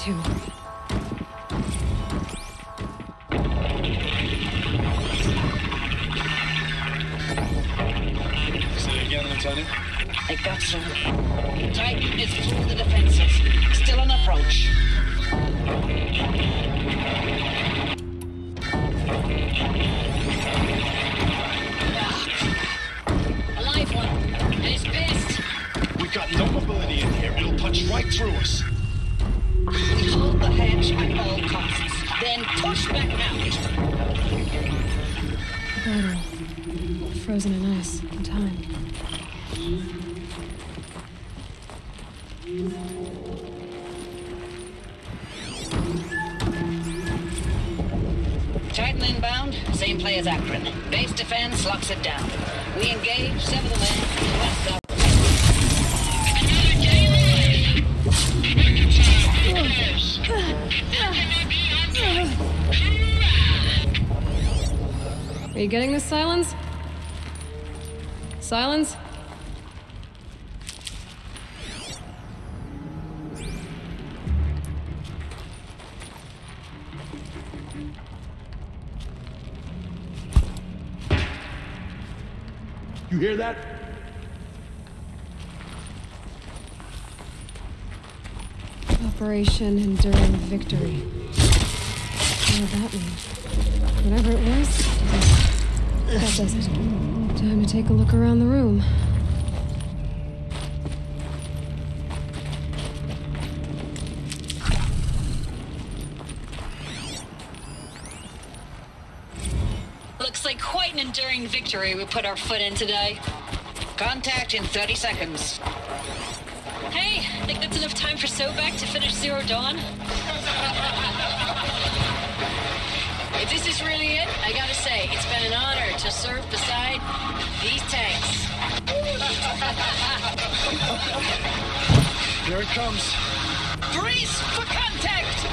too. Say it again, Lieutenant. I got some. Titan is through the defenses. Still an approach. A live one. And he's pissed. We've got no mobility in here. It'll punch right through us. We hold the hedge at all costs. Then push back out. Battle. Frozen in ice in time. Titan inbound, same play as Akron. Base defense locks it down. We engage, sever the men, west up. Another day live! Are you getting this, Silence? Silence? You hear that? Operation Enduring Victory. What did that mean? Whatever it was, that does it. Time to take a look around the room. Looks like quite an enduring victory we put our foot in today. Contact in 30 seconds. Hey, I think that's enough time for Sobek to finish Zero Dawn. If this is really it, I gotta say, it's been an honor to serve beside these tanks. Here it comes. Grease for contact!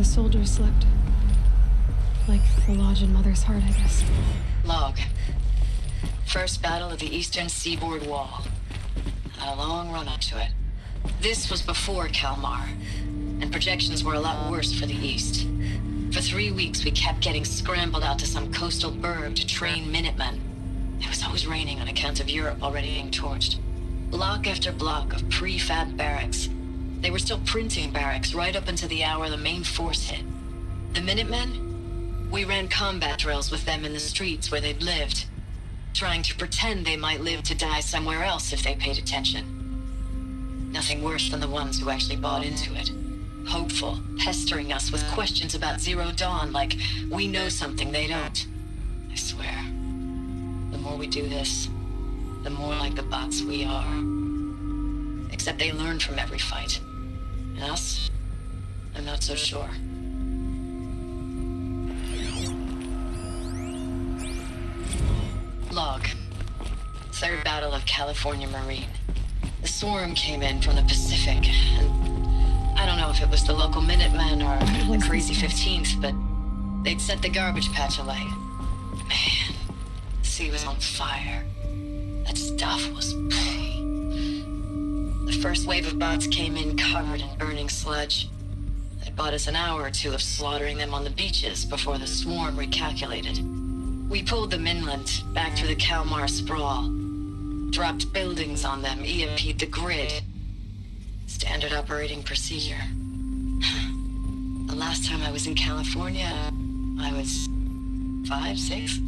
soldiers slept. Like the lodge in Mother's Heart, I guess. Log. First battle of the eastern seaboard wall. Had a long run up to it. This was before Kalmar, and projections were a lot worse for the east. For 3 weeks, we kept getting scrambled out to some coastal burg to train Minutemen. It was always raining on account of Europe already being torched. Block after block of prefab barracks. They were still printing barracks right up until the hour the main force hit. The Minutemen? We ran combat drills with them in the streets where they'd lived, trying to pretend they might live to die somewhere else if they paid attention. Nothing worse than the ones who actually bought into it. Hopeful, pestering us with questions about Zero Dawn like we know something they don't. I swear, the more we do this, the more like the bots we are. Except they learn from every fight. And us? I'm not so sure. Log. Third Battle of California Marine. The swarm came in from the Pacific, and I don't know if it was the local Minutemen or the crazy 15th, but they'd set the garbage patch alight. Man, the sea was on fire. That stuff was... The first wave of bots came in covered in burning sludge. They bought us an hour or two of slaughtering them on the beaches before the swarm recalculated. We pulled them inland, back through the Kalmar sprawl. Dropped buildings on them, EMP'd the grid. Standard operating procedure. The last time I was in California, I was 5, 6?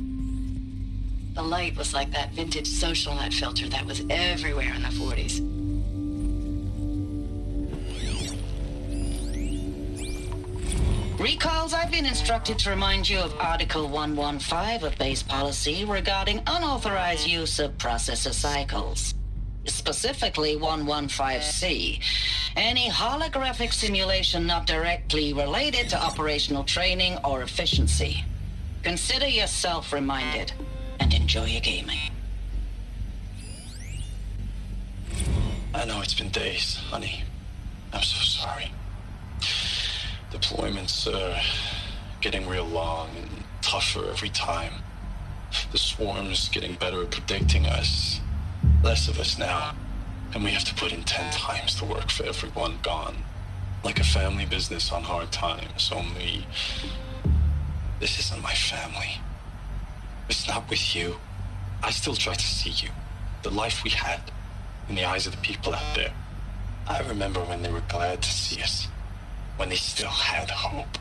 The light was like that vintage social net filter that was everywhere in the 40s. Recalls, I've been instructed to remind you of Article 115 of base policy regarding unauthorized use of processor cycles. Specifically 115C, any holographic simulation not directly related to operational training or efficiency. Consider yourself reminded and enjoy your gaming. I know it's been days, honey. I'm so sorry. Deployments are getting real long and tougher every time. The swarm's getting better at predicting us. Less of us now. And we have to put in 10 times the work for everyone gone. Like a family business on hard times, only... This isn't my family. It's not with you. I still try to see you. The life we had in the eyes of the people out there. I remember when they were glad to see us. When they still had hope.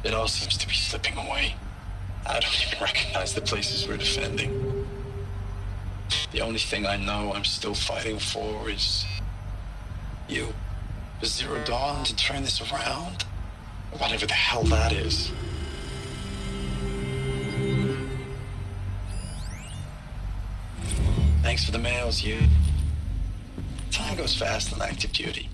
It all seems to be slipping away. I don't even recognize the places we're defending. The only thing I know I'm still fighting for is... you. For Zero Dawn to turn this around. Or whatever the hell that is. Thanks for the mails, you. Time goes fast on active duty.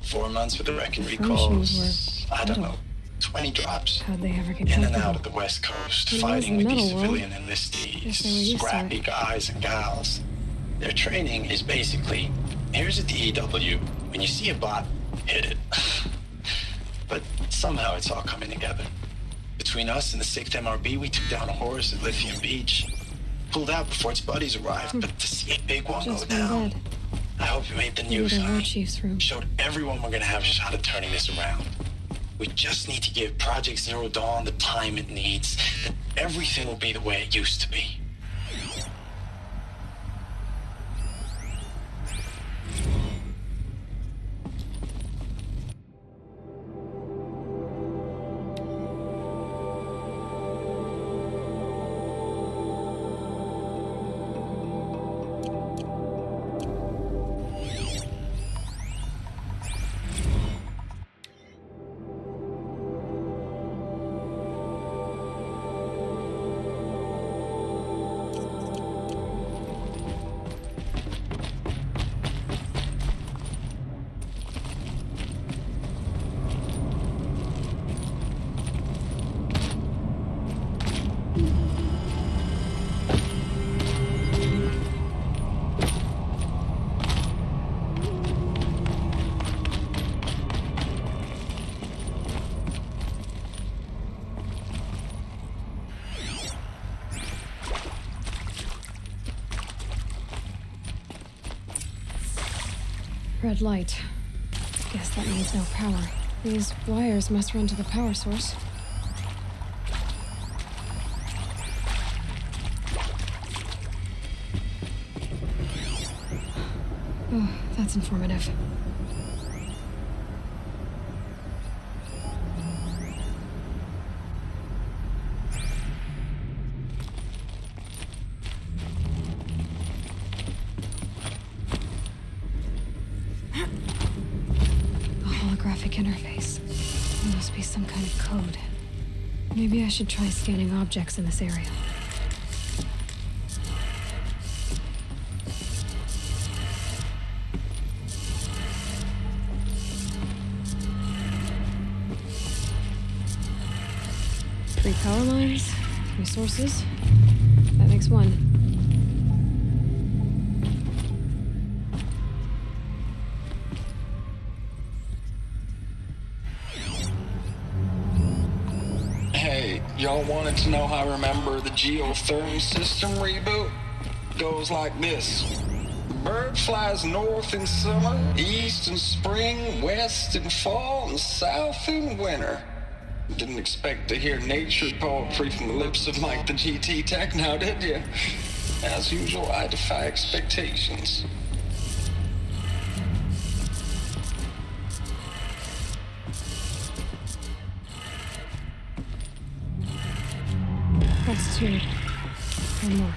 4 months with the wrecking recalls. I don't know, 20 drops. How'd they ever get In and comfortable? out of the West Coast, It fighting was with the these metal world. civilian Guess they were enlistees, used to scrappy it. guys and gals. Their training is basically, here's a DEW. When you see a bot, hit it. But somehow it's all coming together. Between us and the 6th MRB, we took down a horse at Lithium Beach. Pulled out before its buddies arrived, but to see a big one go Just went down. dead. I hope you made the Maybe news, the war honey. chief's room. Showed everyone we're gonna have a shot at turning this around. We just need to give Project Zero Dawn the time it needs, then everything will be the way it used to be. Red light. Guess that means no power. These wires must run to the power source. Oh, that's informative. Interface. There must be some kind of code. Maybe I should try scanning objects in this area. Three power lines, 3 sources. That makes 1. Y'all wanted to know how I remember the geotherm system reboot? Goes like this. The bird flies north in summer, east in spring, west in fall, and south in winter. Didn't expect to hear nature poetry from the lips of Mike the GT Tech now, did you? As usual, I defy expectations. That's 2. 1 more.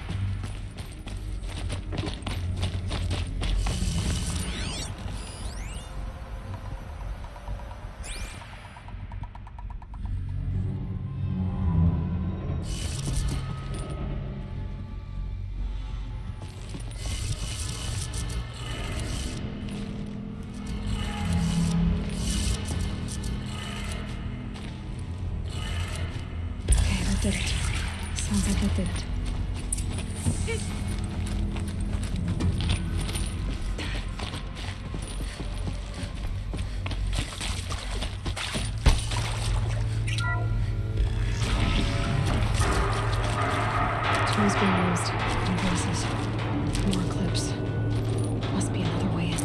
Okay, that did it. Sounds like that did it. Tools being used. Devices. More clips. Must be another way in.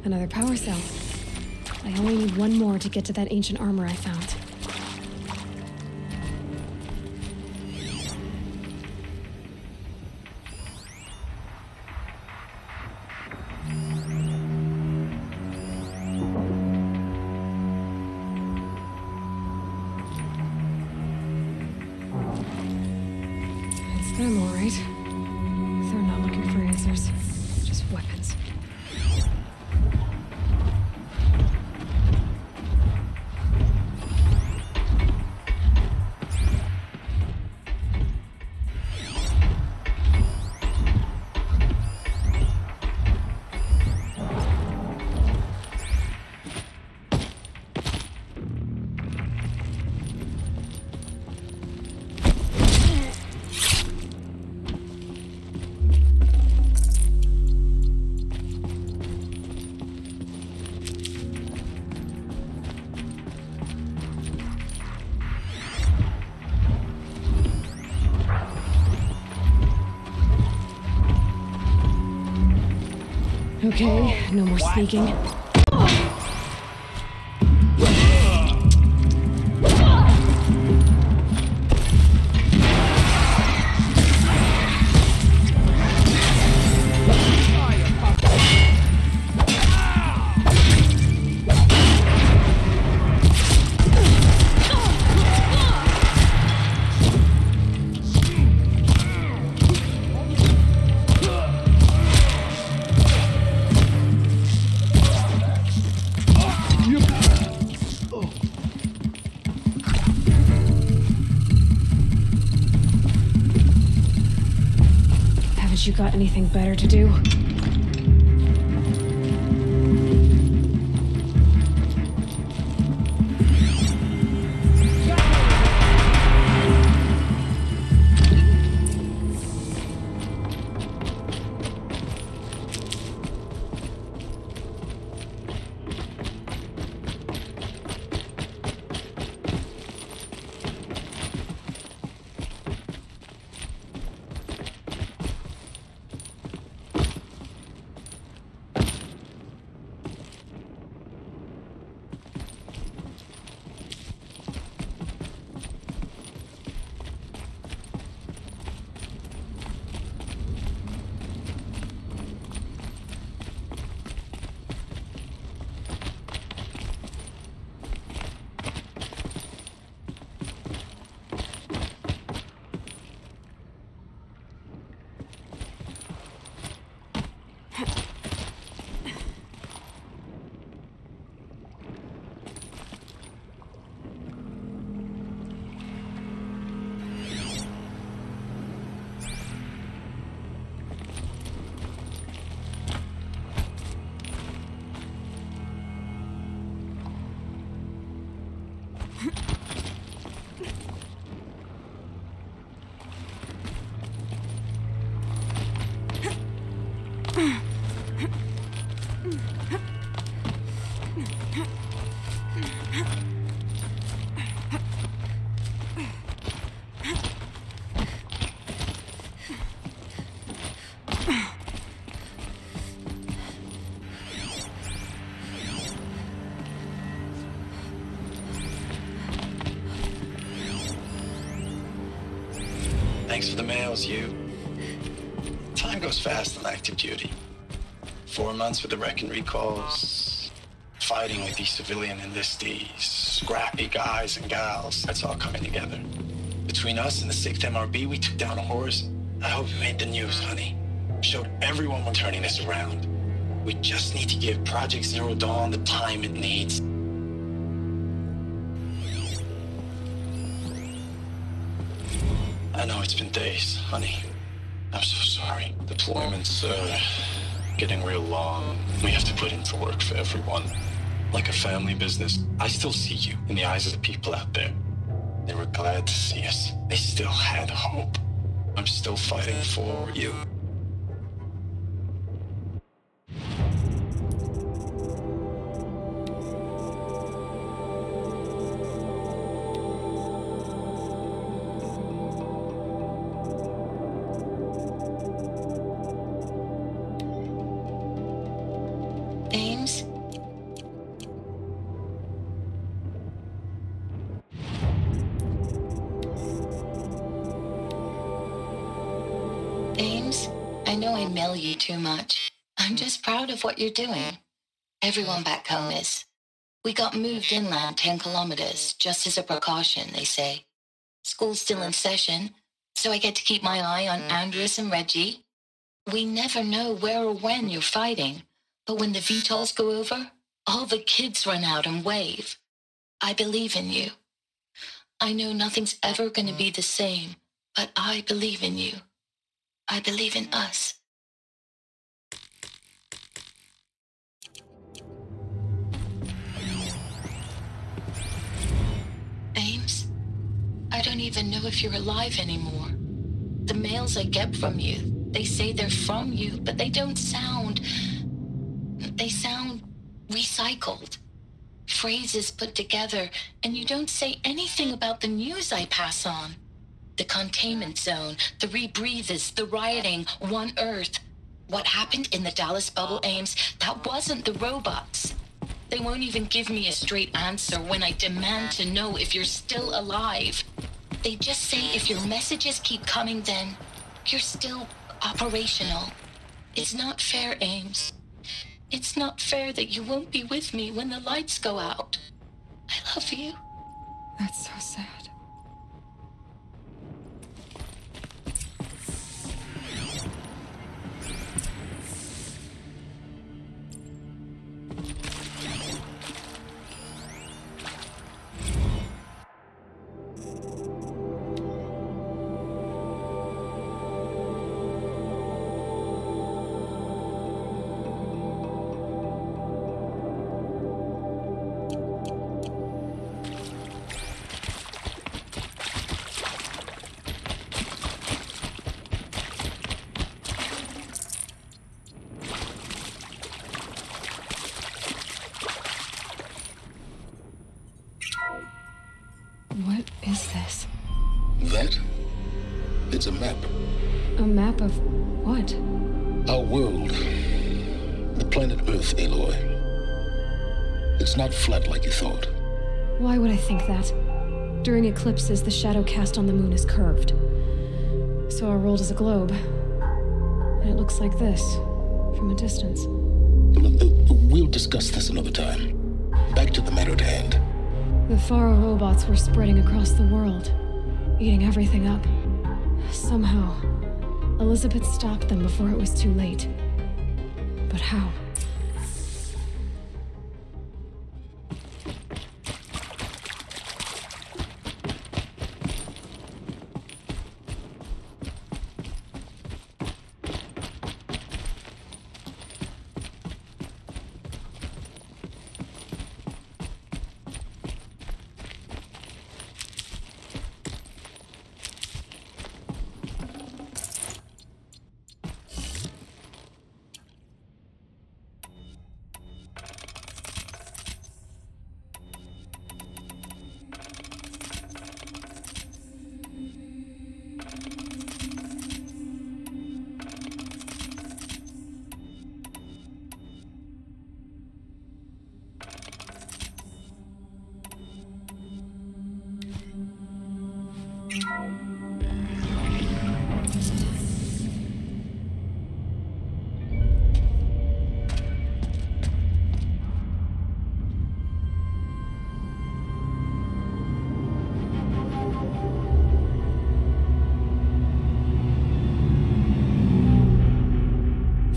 Another power cell. I only need 1 more to get to that ancient armor I found. It's them, all right. They're not looking for answers, just weapons. Okay, no more sneaking. You got anything better to do? Thanks for the mails, you. Time goes fast on active duty. 4 months with the wreck and recalls, fighting with these civilian enlistees, scrappy guys and gals. That's all coming together. Between us and the 6th MRB, we took down a horse. I hope we made the news, honey. Showed everyone we're turning this around. We just need to give Project Zero Dawn the time it needs. I know it's been days, honey. I'm so sorry. Deployments are getting real long. We have to put into work for everyone. Like a family business. I still see you in the eyes of the people out there. They were glad to see us. They still had hope. I'm still fighting for you. Ames? Ames, I know I mail you too much. I'm just proud of what you're doing. Everyone back home is. We got moved inland 10 kilometers, just as a precaution, they say. School's still in session, so I get to keep my eye on Andres and Reggie. We never know where or when you're fighting, but when the VTOLs go over, all the kids run out and wave. I believe in you. I know nothing's ever going to be the same, but I believe in you. I believe in us. Ames, I don't even know if you're alive anymore. The mails I get from you, they say they're from you, but they don't sound... They sound recycled. Phrases put together, and you don't say anything about the news I pass on. The containment zone, the rebreathers, the rioting, One Earth. What happened in the Dallas bubble, Ames, that wasn't the robots. They won't even give me a straight answer when I demand to know if you're still alive. They just say if your messages keep coming, then you're still operational. It's not fair, Ames. It's not fair that you won't be with me when the lights go out. I love you. That's so sad. What is this? That? It's a map. A map of what? Our world. The planet Earth, Aloy. It's not flat like you thought. Why would I think that? During eclipses, the shadow cast on the moon is curved. So our world is a globe. And it looks like this, from a distance. We'll discuss this another time. Back to the matter at hand. The Faro robots were spreading across the world, eating everything up. Somehow, Elizabeth stopped them before it was too late. But how?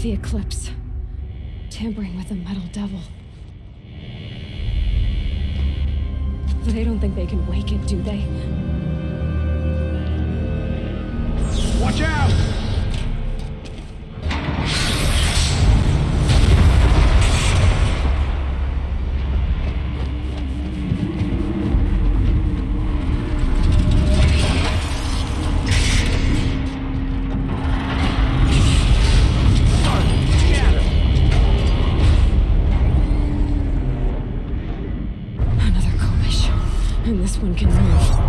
The Eclipse. Tampering with the Metal Devil. They don't think they can wake it, do they? Watch out! And this one can move.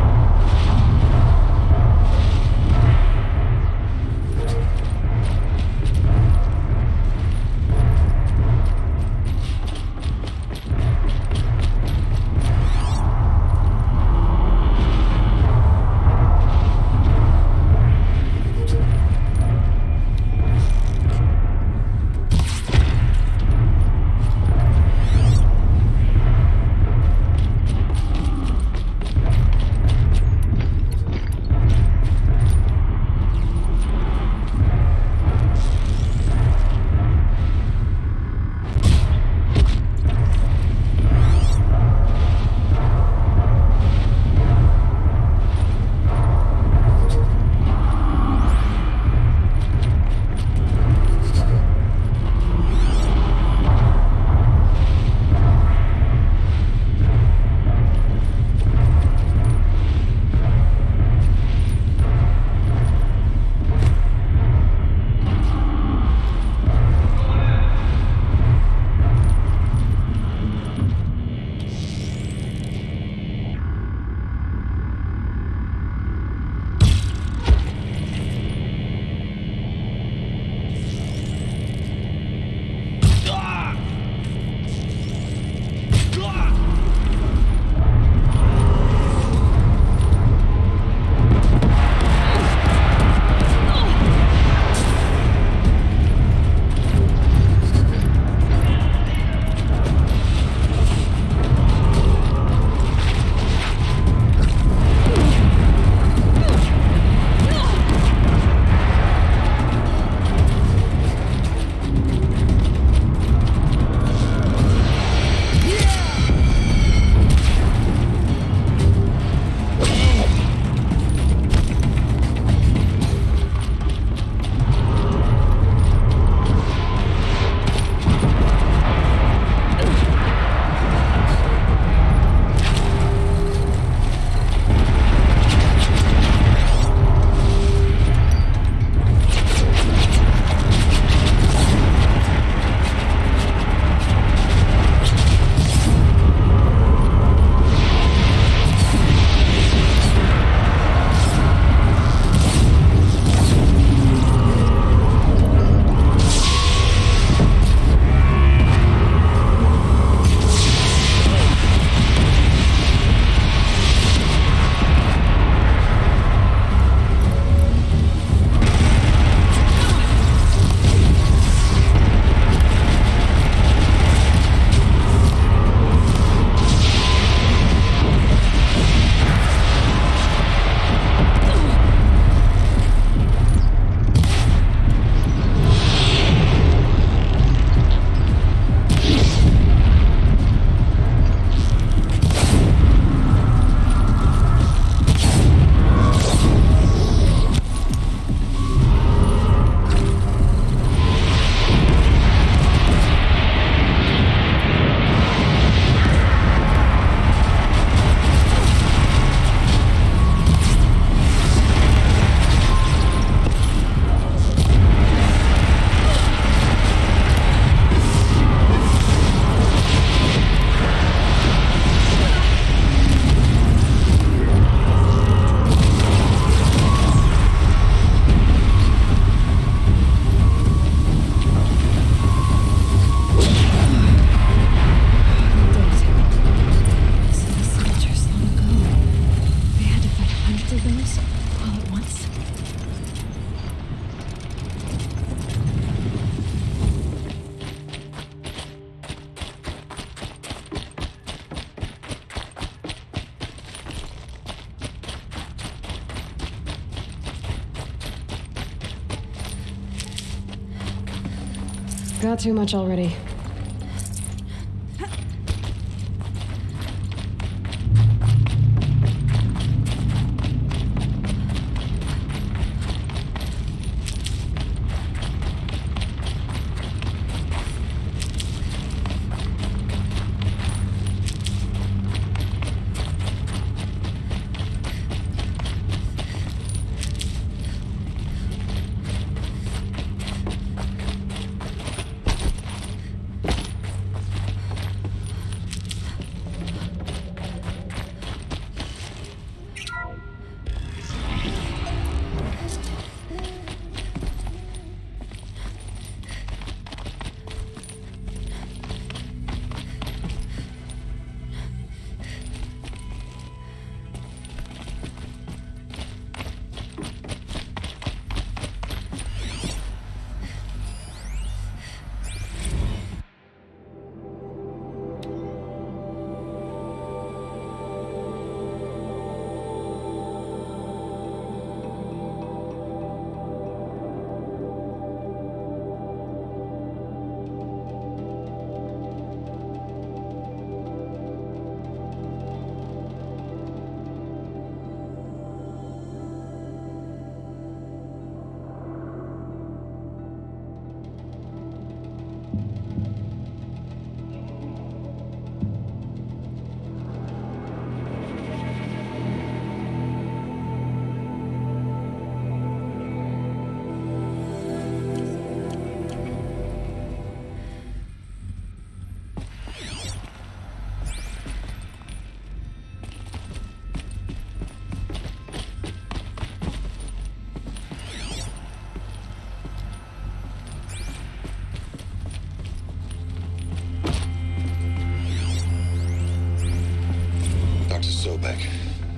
got too much already.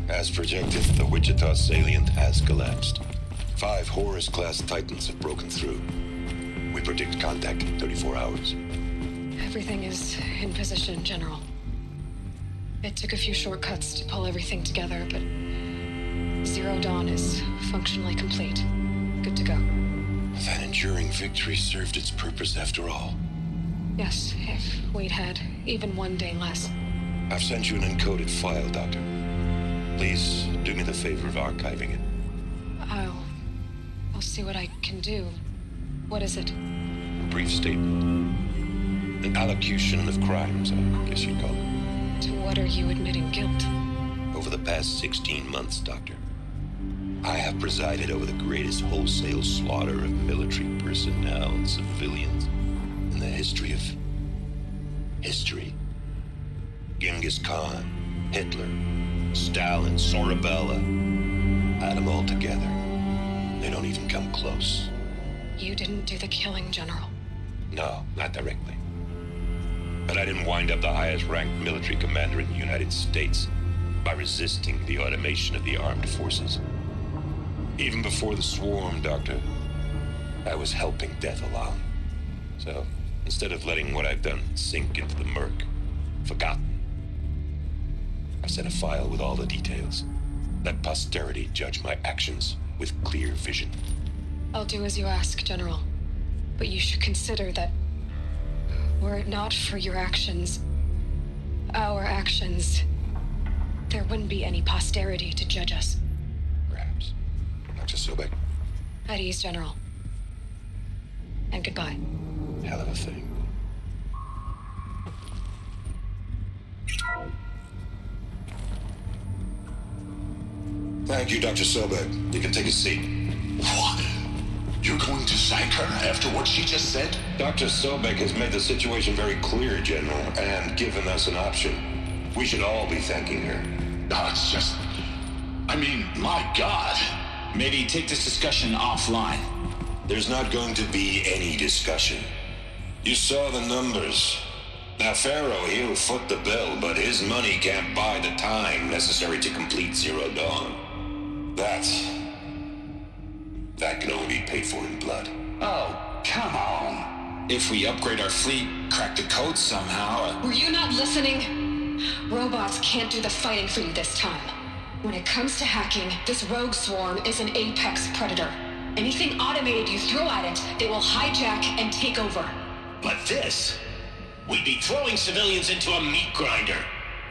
As projected, the Wichita salient has collapsed. 5 Horus-class Titans have broken through. We predict contact in 34 hours. Everything is in position, General. It took a few shortcuts to pull everything together, but Zero Dawn is functionally complete. Good to go. That enduring victory served its purpose after all. Yes, if we'd had even one day less. I've sent you an encoded file, Doctor. Please do me the favor of archiving it. I'll see what I can do. What is it? A brief statement. An allocution of crimes, I guess you'd call it. To what are you admitting guilt? Over the past 16 months, Doctor, I have presided over the greatest wholesale slaughter of military personnel and civilians in the history of history. Genghis Khan, Hitler, Stalin, Sorabella. Add them all together. They don't even come close. You didn't do the killing, General. No, not directly. But I didn't wind up the highest-ranked military commander in the United States by resisting the automation of the armed forces. Even before the swarm, Doctor, I was helping death along. So, instead of letting what I've done sink into the murk, forgotten, I sent a file with all the details. Let posterity judge my actions with clear vision. I'll do as you ask, General. But you should consider that were it not for your actions, our actions, there wouldn't be any posterity to judge us. Perhaps. Dr. Sobek. At ease, General. And goodbye. Hell of a thing. Thank you, Dr. Sobek. You can take a seat. What? You're going to thank her after what she just said? Dr. Sobek has made the situation very clear, General, and given us an option. We should all be thanking her. No, it's just... I mean, my God. Maybe take this discussion offline. There's not going to be any discussion. You saw the numbers. Now, Pharaoh, he'll foot the bill, but his money can't buy the time necessary to complete Zero Dawn. That can only be paid for in blood. Oh, come on. If we upgrade our fleet, crack the code somehow... Were you not listening? Robots can't do the fighting for you this time. When it comes to hacking, this rogue swarm is an apex predator. Anything automated you throw at it, they will hijack and take over. But this, we'd be throwing civilians into a meat grinder.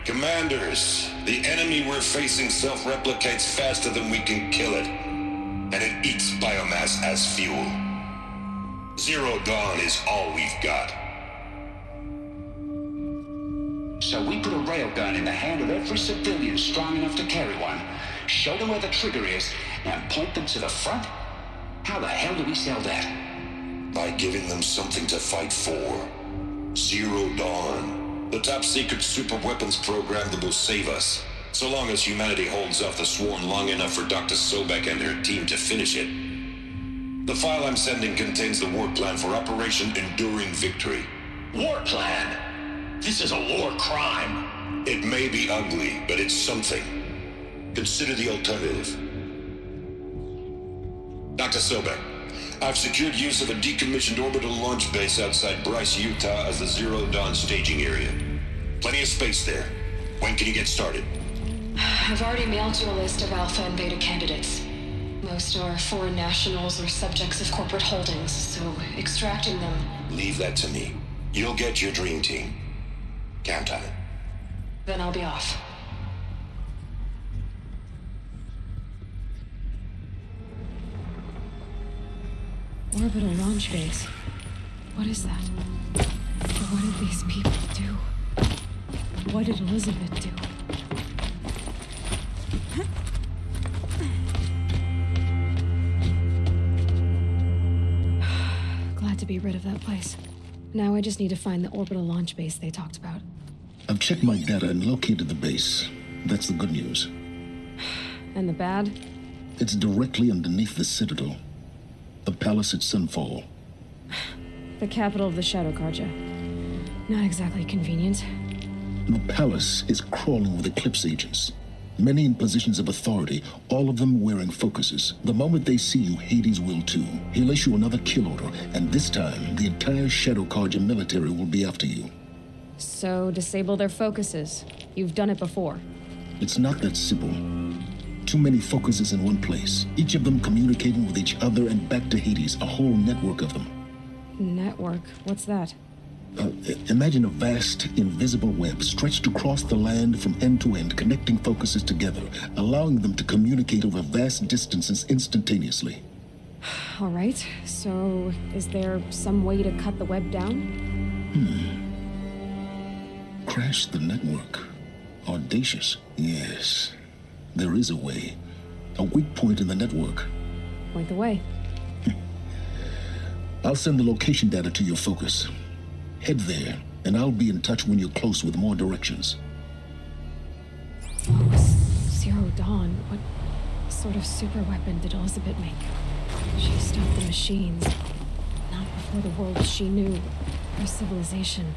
Commanders, the enemy we're facing self-replicates faster than we can kill it. And it eats biomass as fuel. Zero Dawn is all we've got. So we put a railgun in the hand of every civilian strong enough to carry one, show them where the trigger is, and point them to the front? How the hell do we sell that? By giving them something to fight for. Zero Dawn. The top-secret super-weapons program that will save us. So long as humanity holds off the swarm long enough for Dr. Sobek and her team to finish it. The file I'm sending contains the war plan for Operation Enduring Victory. War plan? This is a war crime. It may be ugly, but it's something. Consider the alternative. Dr. Sobek, I've secured use of a decommissioned orbital launch base outside Bryce, Utah as the Zero Dawn staging area. Plenty of space there. When can you get started? I've already mailed you a list of Alpha and Beta candidates. Most are foreign nationals or subjects of corporate holdings, so extracting them... Leave that to me. You'll get your dream team. Count on it. Then I'll be off. Orbital launch base. What is that? What did these people do? What did Elizabeth do? Glad to be rid of that place. Now I just need to find the orbital launch base they talked about. I've checked my data and located the base. That's the good news. And the bad? It's directly underneath the Citadel. The palace at Sunfall. The capital of the Shadow Carja. Not exactly convenient. The palace is crawling with Eclipse agents. Many in positions of authority, all of them wearing focuses. The moment they see you, Hades will too. He'll issue another kill order, and this time, the entire Shadow Carja military will be after you. So, disable their focuses. You've done it before. It's not that simple. Too many focuses in one place, each of them communicating with each other and back to Hades, a whole network of them. Network? What's that? Imagine a vast, invisible web stretched across the land from end to end, connecting focuses together, allowing them to communicate over vast distances instantaneously. All right, so is there some way to cut the web down? Crash the network. Audacious. Yes, there is a way. A weak point in the network. Point the way. I'll send the location data to your focus. Head there, and I'll be in touch when you're close with more directions. Zero Dawn. What sort of super weapon did Elizabeth make? She stopped the machines. Not before the world she knew. Her civilization.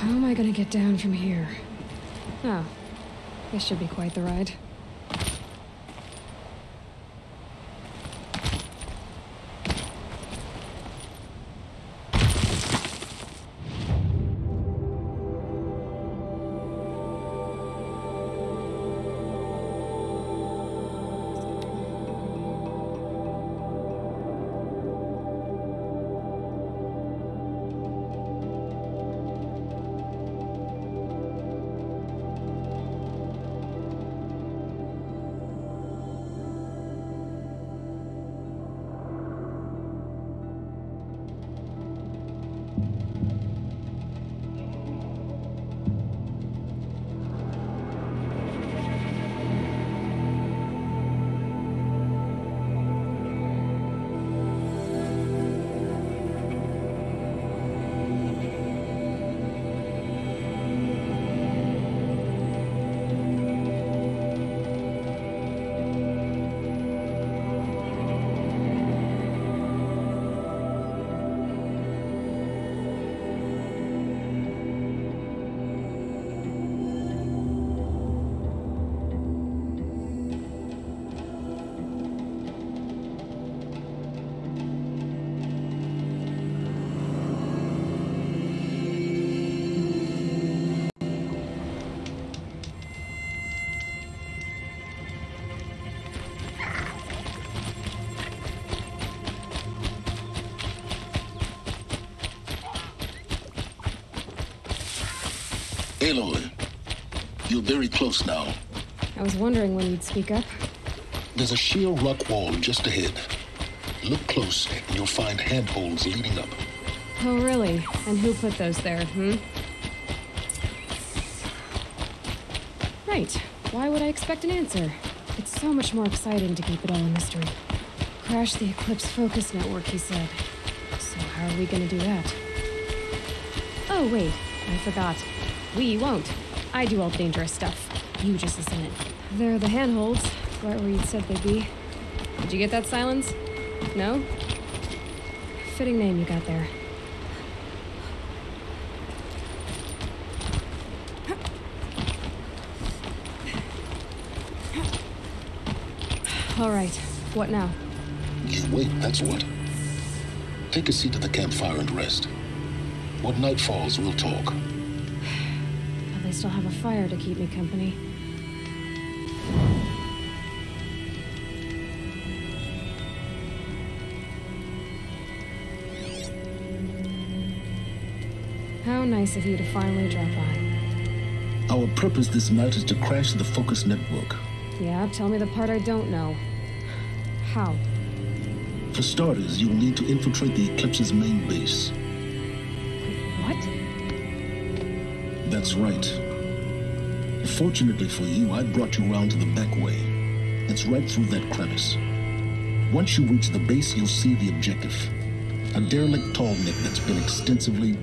How am I gonna get down from here? Oh, this should be quite the ride. Aloy, you're very close now. I was wondering when you'd speak up. There's a sheer rock wall just ahead. Look close, and you'll find handholds leading up. Oh, really? And who put those there, Right. Why would I expect an answer? It's so much more exciting to keep it all a mystery. Crash the Eclipse focus network, he said. So how are we gonna do that? Oh, wait. I forgot. We won't. I do all the dangerous stuff. You just listen in. They're the handholds, right where you'd said they'd be. Did you get that, Silence? No? Fitting name you got there. All right. What now? You wait, that's what. Take a seat at the campfire and rest. When night falls, we'll talk. At least I'll have a fire to keep me company. How nice of you to finally drop by. Our purpose this night is to crash the Focus network. Yeah, tell me the part I don't know. How? For starters, you'll need to infiltrate the Eclipse's main base. What? That's right. Fortunately for you, I brought you around to the back way. It's right through that crevice. Once you reach the base, you'll see the objective. A derelict tallneck that's been extensively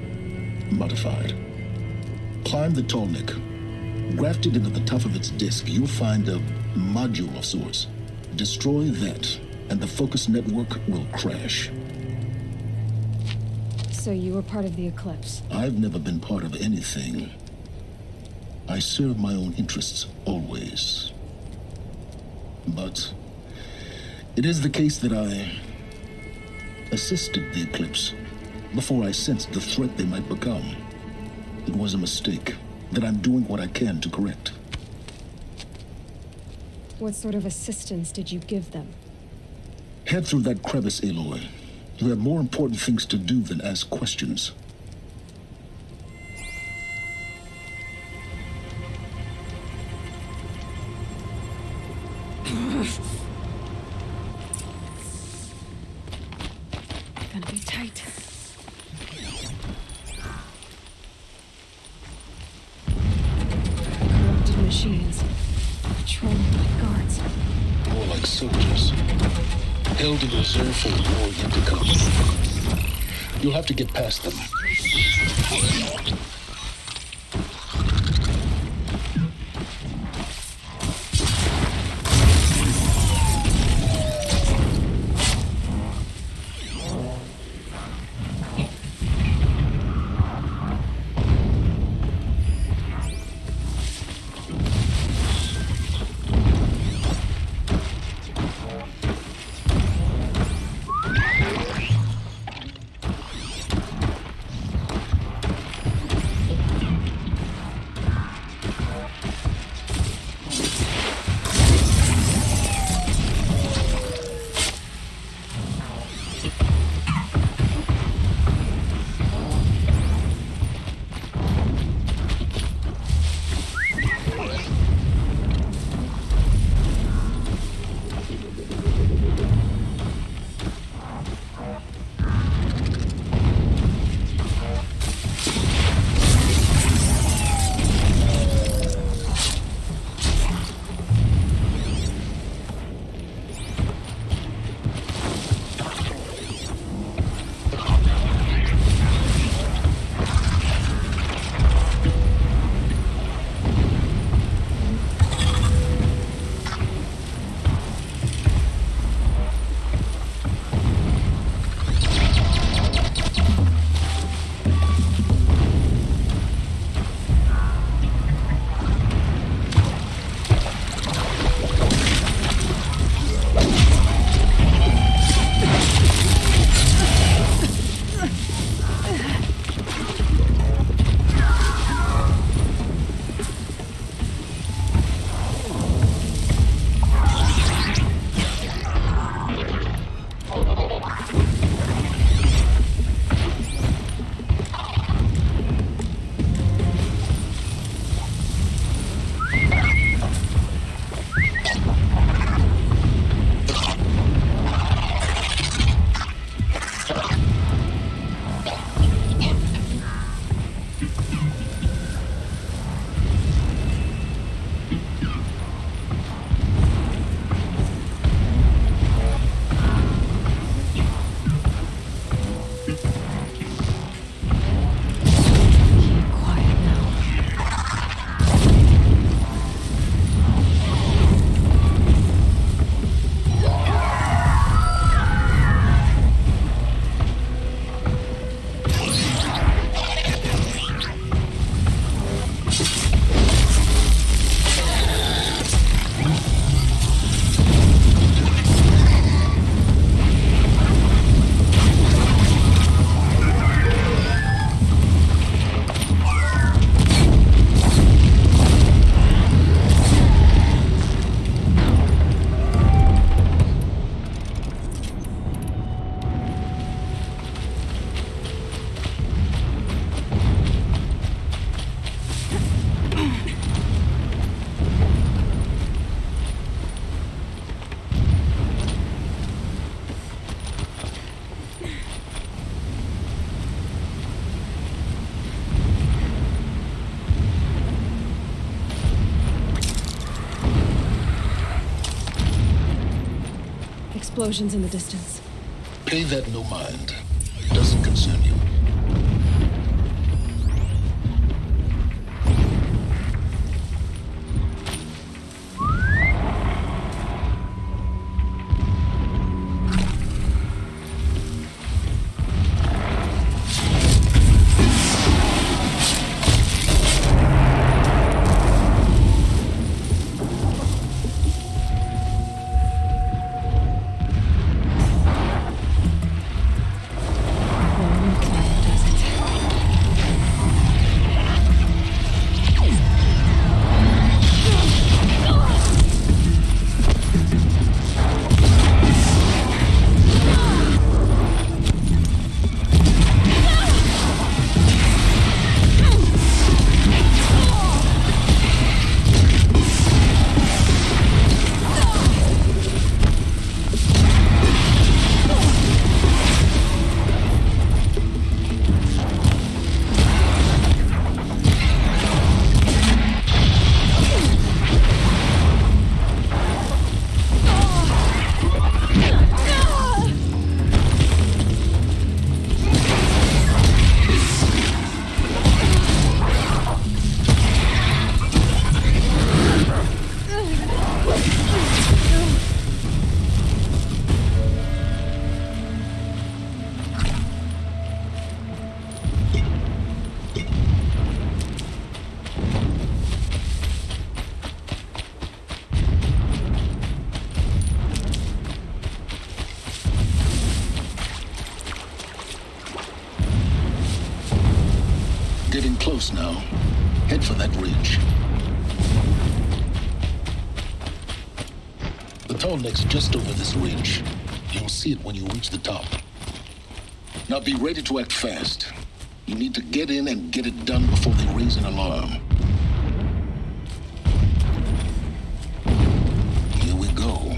modified. Climb the tallneck. Grafted into the top of its disk, you'll find a module of sorts. Destroy that, and the Focus network will crash. So you were part of the Eclipse? I've never been part of anything. I serve my own interests, always. But it is the case that I assisted the Eclipse before I sensed the threat they might become. It was a mistake that I'm doing what I can to correct. What sort of assistance did you give them? Head through that crevice, Aloy. You have more important things to do than ask questions. Gonna be tight. Corrupted machines. Patrolling like guards. More like soldiers. Held in reserve for the war yet to come. You'll have to get past them. explosions in the distance. Pay that no mind. Doesn't concern you. Getting close now. Head for that ridge. The tall neck's just over this ridge. You'll see it when you reach the top. Now be ready to act fast. You need to get in and get it done before they raise an alarm. Here we go.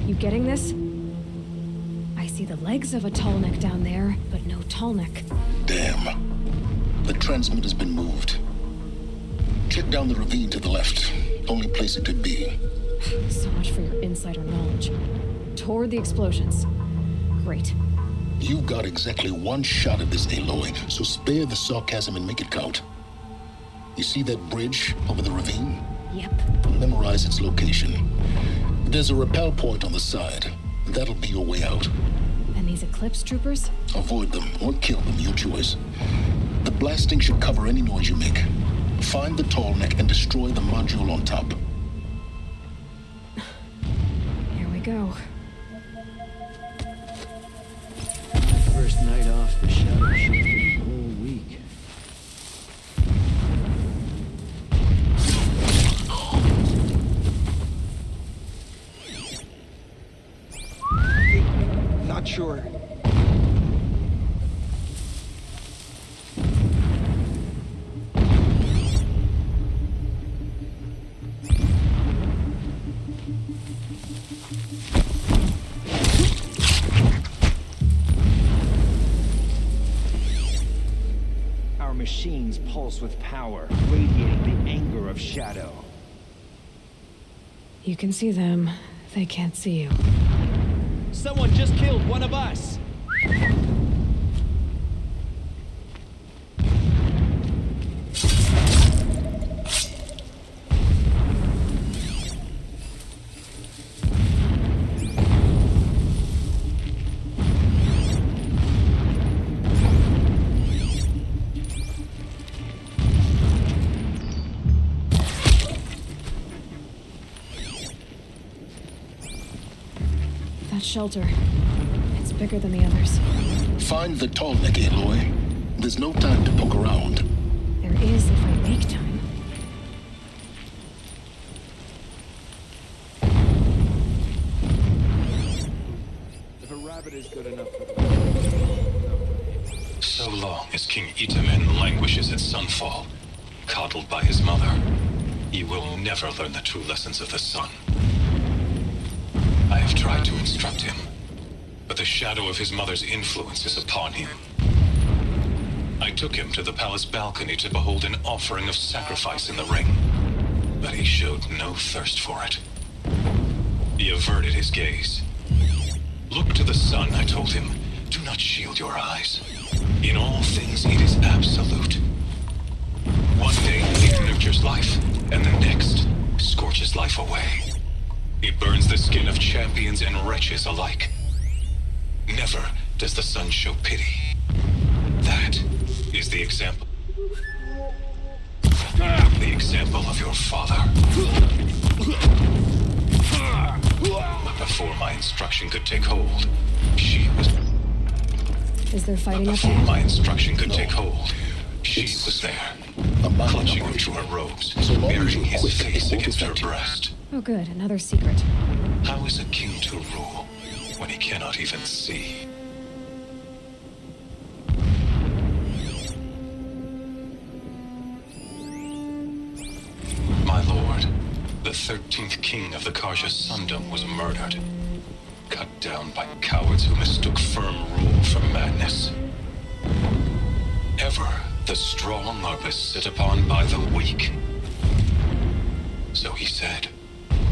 You getting this? I see the legs of a tall neck down there, but no tall neck. Damn. The transmitter's been moved. Check down the ravine to the left. Only place it could be. So much for your insider knowledge. Toward the explosions. Great. You've got exactly one shot at this, Aloy, so spare the sarcasm and make it count. You see that bridge over the ravine? Yep. Memorize its location. There's a rappel point on the side. That'll be your way out. And these Eclipse troopers? Avoid them or kill them, your choice. The blasting should cover any noise you make. Find the tall neck and destroy the module on top. Here we go. First night off the shadow shift for the whole week. Not sure. Our machines pulse with power, radiating the anger of Shadow. You can see them. They can't see you. Someone just killed one of us! That shelter. It's bigger than the others. Find the tall neck, Aloy. There's no time to poke around. There is if I make time. If a rabbit is good enough for So long as King Itamen languishes at Sunfall, coddled by his mother, he will never learn the true lessons of the sun. I have tried to instruct him, but the shadow of his mother's influence is upon him. I took him to the palace balcony to behold an offering of sacrifice in the ring, but he showed no thirst for it. He averted his gaze. Look to the sun, I told him. Do not shield your eyes. In all things, it is absolute. One day, it nurtures life, and the next, scorches life away. It burns the skin of champions and wretches alike. Never does the sun show pity. That is the example. The example of your father. But before my instruction could take hold, she was... Is there fighting up Before there? my instruction could take hold, she was there, clutching him to her robes, burying his face against her breast. Oh good, another secret. How is a king to rule when he cannot even see? My lord, the 13th king of the Karja Sundom was murdered, cut down by cowards who mistook firm rule for madness. Ever the strong are beset upon by the weak. So he said,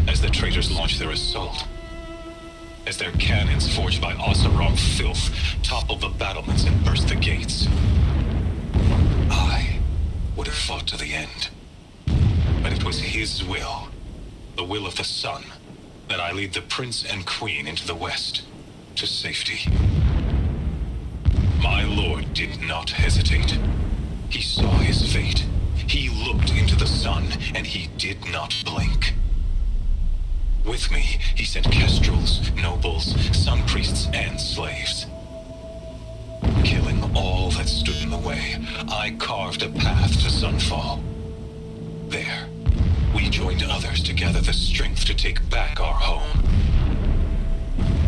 as the traitors launched their assault, as their cannons forged by Oseram filth toppled the battlements and burst the gates. I would have fought to the end, but it was his will, the will of the sun, that I lead the prince and queen into the west, to safety. My lord did not hesitate. He saw his fate. He looked into the sun, and he did not blink. With me, he sent kestrels, nobles, sun priests, and slaves. Killing all that stood in the way, I carved a path to sunfall. There, we joined others to gather the strength to take back our home.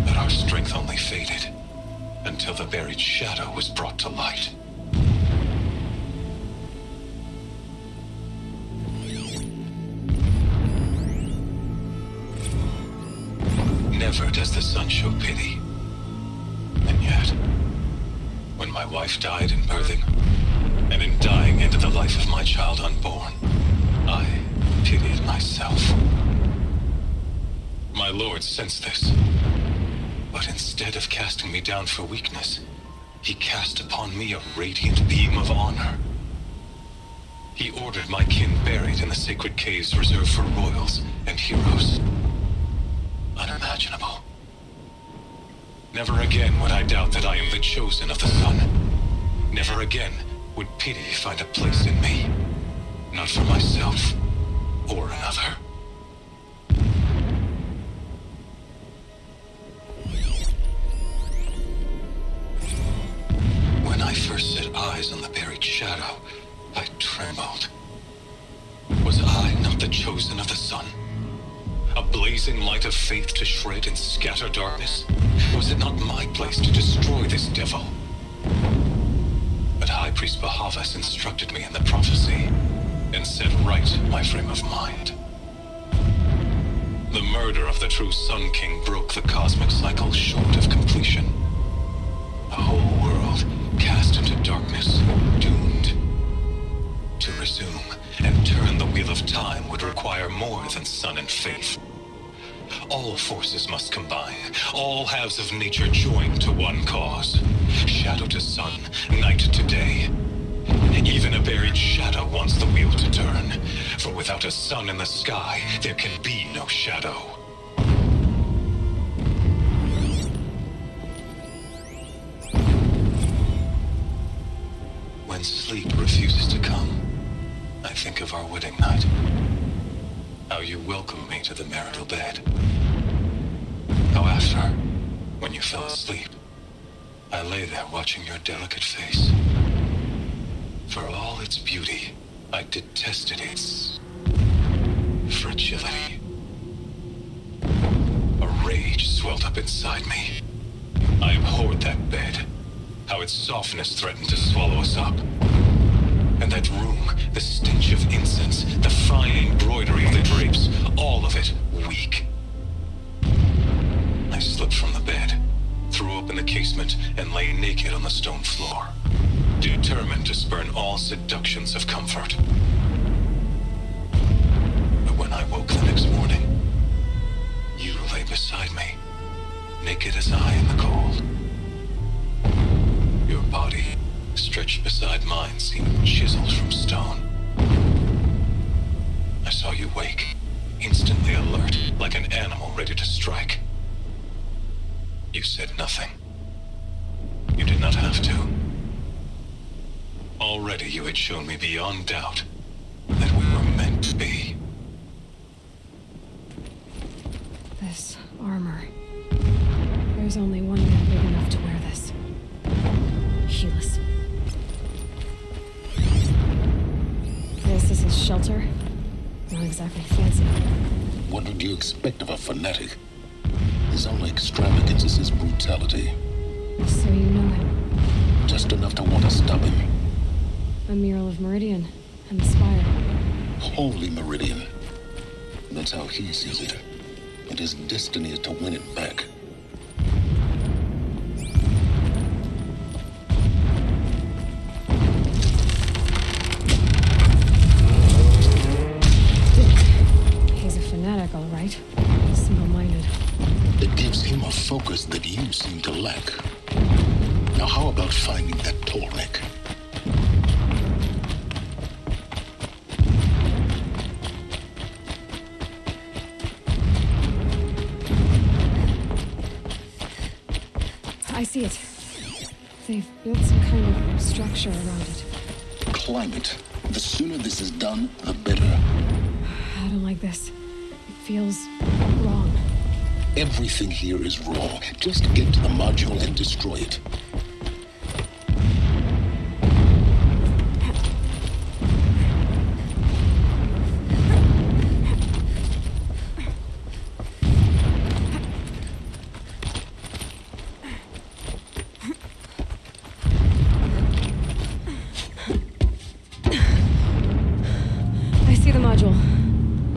But our strength only faded until the buried shadow was brought to light. Never does the sun show pity. And yet, when my wife died in birthing, and in dying ended the life of my child unborn, I pitied myself. My lord sensed this, but instead of casting me down for weakness, he cast upon me a radiant beam of honor. He ordered my kin buried in the sacred caves reserved for royals and heroes. Unimaginable. Never again would I doubt that I am the chosen of the sun. Never again would pity find a place in me, not for myself or another. When I first set eyes on the buried shadow, I trembled. Was I not the chosen of the sun? A blazing light of faith to shred and scatter darkness? Was it not my place to destroy this devil? But High Priest Bahavas instructed me in the prophecy and set right my frame of mind. The murder of the true Sun King broke the cosmic cycle short of completion. The whole world cast into darkness, doomed. To resume and turn the wheel of time would require more than sun and faith. All forces must combine, all halves of nature join to one cause. Shadow to sun, night to day. Even a buried shadow wants the wheel to turn, for without a sun in the sky, there can be no shadow. When sleep refuses to come, I think of our wedding night. How you welcomed me to the marital bed. How after, when you fell asleep, I lay there watching your delicate face. For all its beauty, I detested its fragility. A rage swelled up inside me. I abhorred that bed, how its softness threatened to swallow us up. And that room, the stench of incense, the fine embroidery of the drapes, all of it weak. I slipped from the bed, threw open the casement, and lay naked on the stone floor. determined to spurn all seductions of comfort. But when I woke the next morning, you lay beside me, naked as I in the cold. Your body, stretched beside mine, seemed chiseled from stone. I saw you wake, instantly alert, like an animal ready to strike. You said nothing. You did not have to. Already you had shown me beyond doubt that we were meant to be. This armor. There's only one man big enough to wear this. Helis. This is his shelter. Not exactly fancy. What would you expect of a fanatic? His only extravagance is his brutality. So you know him. Just enough to want to stop him. A mural of Meridian and the Spire. Holy Meridian. That's how he sees it. And his destiny is to win it back. He's a fanatic, all right. Single-minded. It gives him a focus that you seem to lack. Now how about finding that Tornik? I see it. They've built some kind of structure around it. Climb it. The sooner this is done, the better. I don't like this. It feels wrong. Everything here is wrong. Just get to the module and destroy it. I see the module.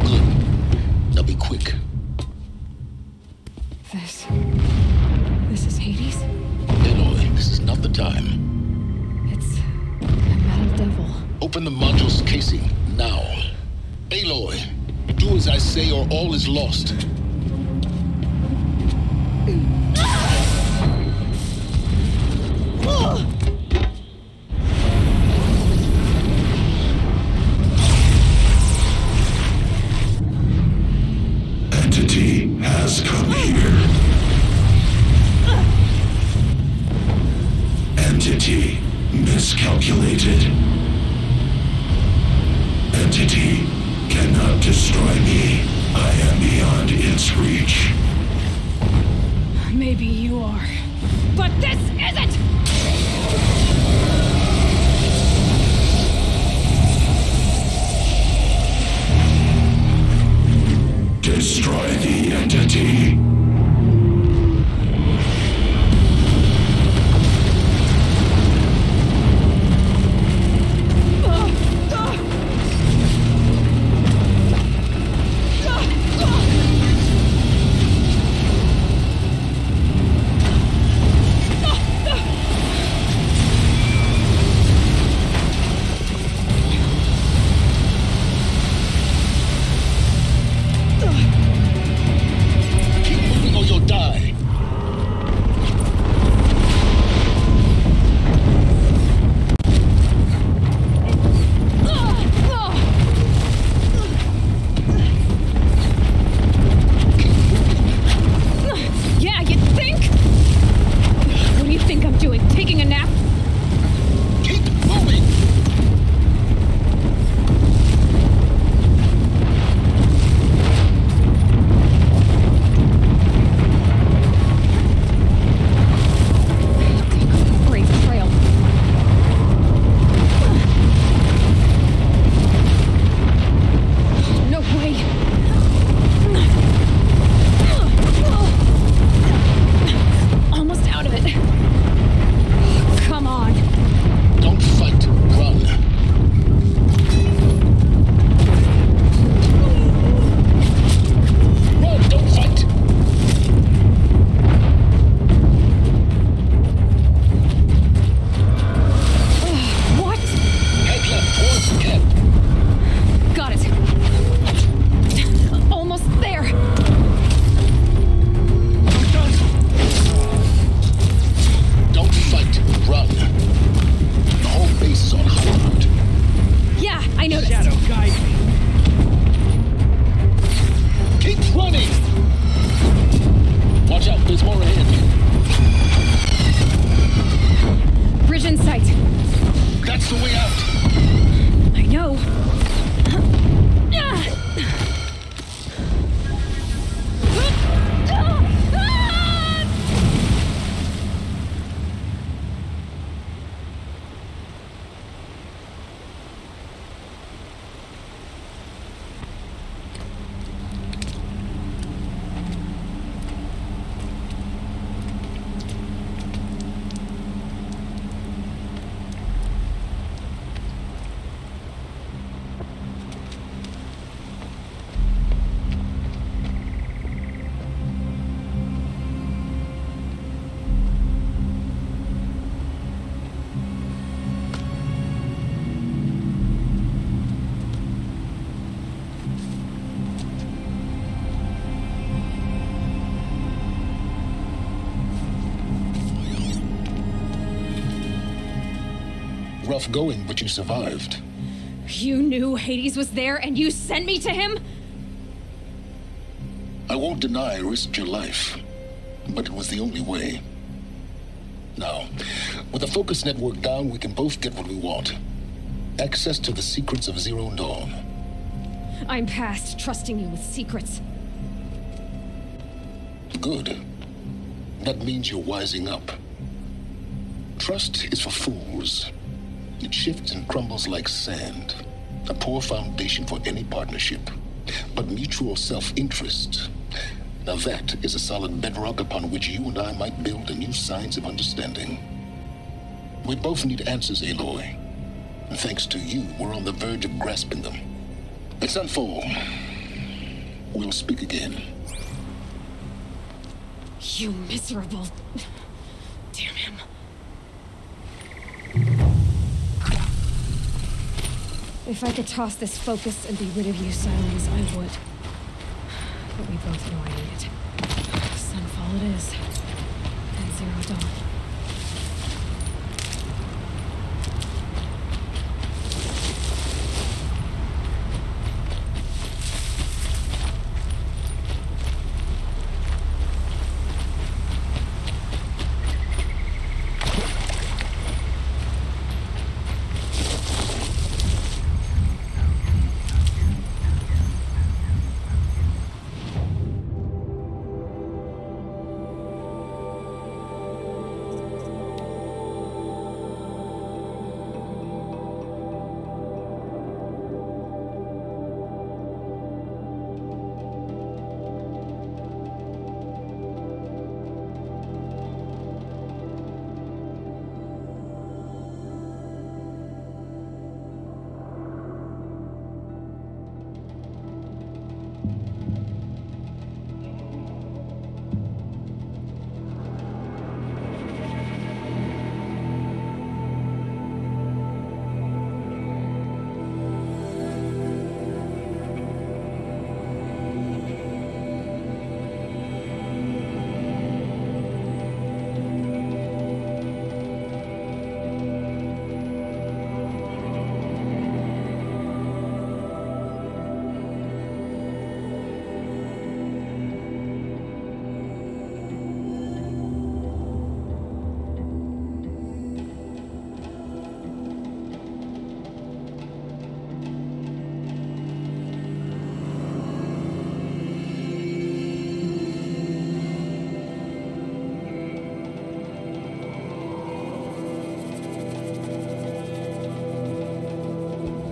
Good. Now be quick. This is Hades? Aloy, this is not the time. It's a metal devil. Open the module's casing, now. Aloy, do as I say or all is lost. Entity has come here. Entity miscalculated. Entity cannot destroy me. I am beyond its reach. Maybe you are. But this isn't! Destroy the entity. rough going, but you survived. You knew Hades was there and you sent me to him? I won't deny I risked your life, but it was the only way. Now, with the focus network down, we can both get what we want. Access to the secrets of Zero Dawn. I'm past trusting you with secrets. Good. That means you're wising up. Trust is for fools. It shifts and crumbles like sand. A poor foundation for any partnership. But mutual self-interest, now that is a solid bedrock upon which you and I might build a new science of understanding. We both need answers, Aloy. And thanks to you, we're on the verge of grasping them. Let's unfold. We'll speak again. You miserable... Damn him. If I could toss this focus and be rid of you, Silence, I would. But we both know I need it. Sunfall it is. And Zero Dawn.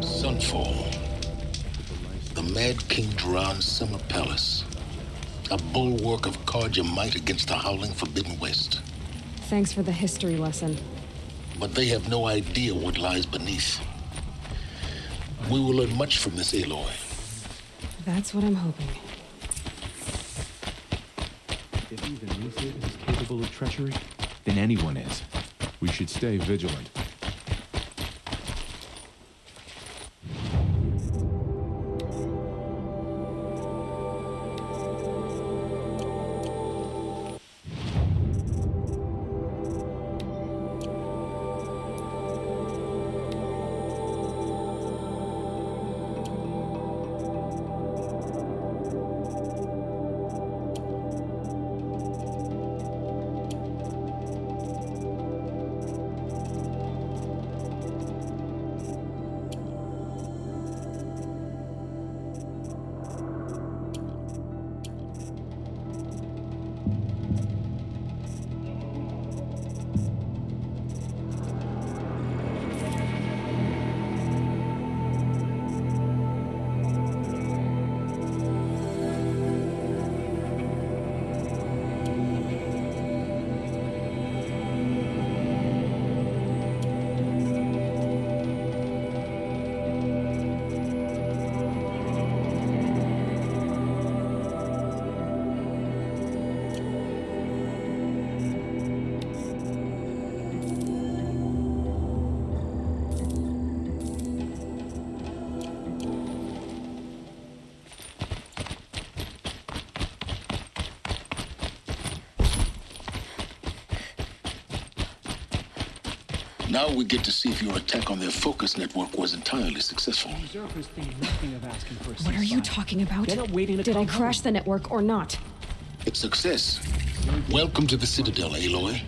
Sunfall. The Mad King Duran's summer palace. A bulwark of Carja might against the howling Forbidden West. Thanks for the history lesson. But they have no idea what lies beneath. We will learn much from this, Aloy. That's what I'm hoping. If even Lucid is capable of treachery, then anyone is. We should stay vigilant. Now we get to see if your attack on their focus network was entirely successful. Usurpers think nothing of asking for a What are you ceasefire. talking about? They're not waiting to Did I come crash home. the network or not? It's success. Welcome to the Citadel, Aloy.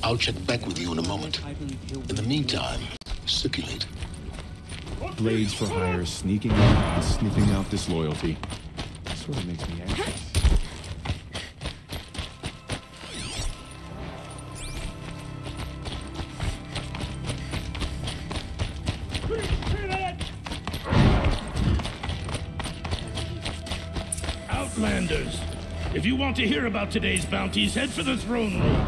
I'll check back with you in a moment. In the meantime, circulate. Blades for hire, sneaking out and sniffing out disloyalty. Sort of makes me anxious. Outlanders, if you want to hear about today's bounties, head for the throne room.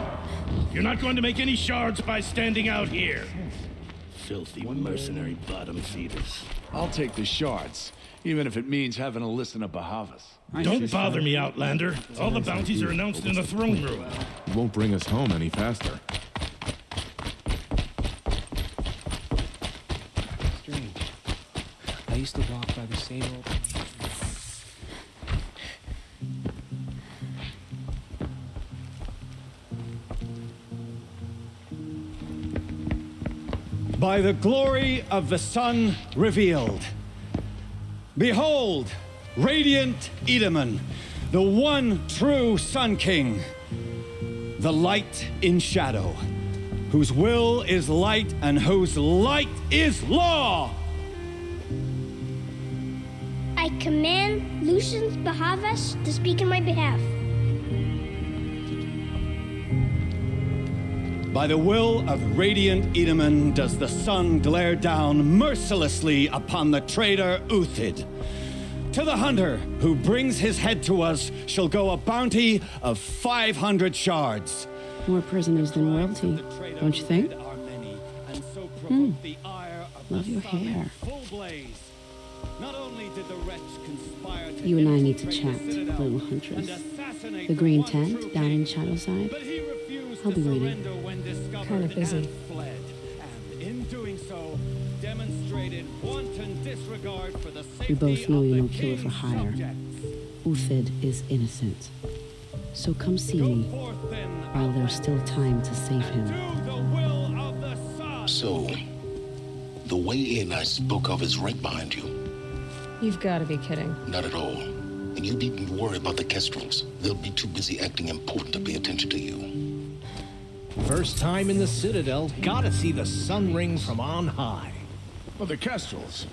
You're not going to make any shards by standing out here. Filthy mercenary bottom feeders. I'll take the shards, even if it means having to listen to Bahavas. Don't bother me, Outlander. All the bounties are announced in the throne room. It won't bring us home any faster. Strange. I used to walk by the same old... By the glory of the sun revealed. Behold, radiant Edaman, the one true Sun King, the light in shadow, whose will is light and whose light is law. I command Lucius Bahavas to speak in my behalf. By the will of radiant Edaman does the sun glare down mercilessly upon the traitor Uthid. To the hunter who brings his head to us shall go a bounty of 500 shards. More prisoners than royalty, don't you think? Love your hair. You and I need to chat, little huntress. The green tent down in Shadowside. I'll be waiting. Kind of busy. In doing so, demonstrated wanton disregard for the We both safety know of you're the no killer for king's hire. subjects. Uthid is innocent. So come see me while there's still time to save him. So, the way in I spoke of is right behind you. You've got to be kidding. Not at all. And you needn't worry about the Kestrels. They'll be too busy acting important to pay attention to you. First time in the Citadel, gotta see the sun ring from on high. Well, the Kestrels.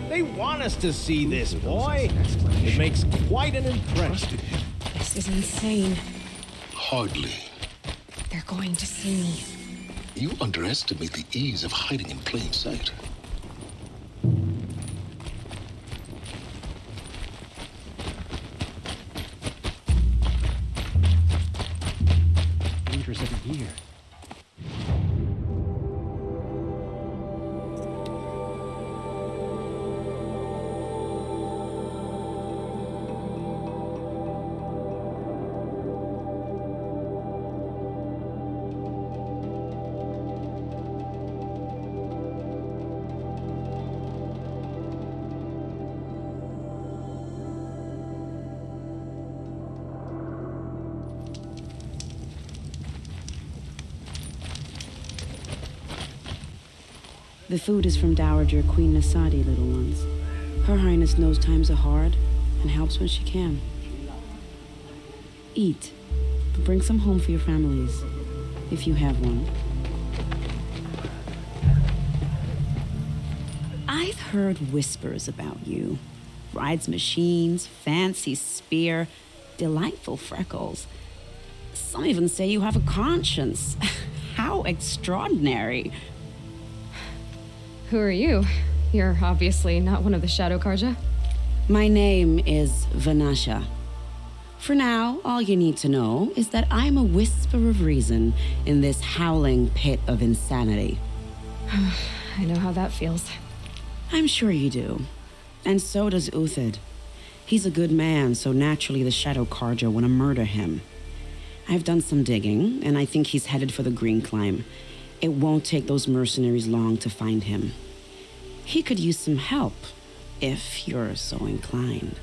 They want us to see this, boy. It makes quite an impression. This is insane. Hardly. They're going to see me. You underestimate the ease of hiding in plain sight. Dangerous every year. The food is from Dowager Queen Nasadi, little ones. Her Highness knows times are hard and helps when she can. Eat, but bring some home for your families, if you have one. I've heard whispers about you. Rides machines, fancy spear, delightful freckles. Some even say you have a conscience. How extraordinary. Who are you? You're obviously not one of the Shadow Karja. My name is Vanasha. For now, all you need to know is that I'm a whisper of reason in this howling pit of insanity. I know how that feels. I'm sure you do. And so does Uthid. He's a good man, so naturally the Shadow Karja want to murder him. I've done some digging, and I think he's headed for the Green Climb. It won't take those mercenaries long to find him. He could use some help, if you're so inclined.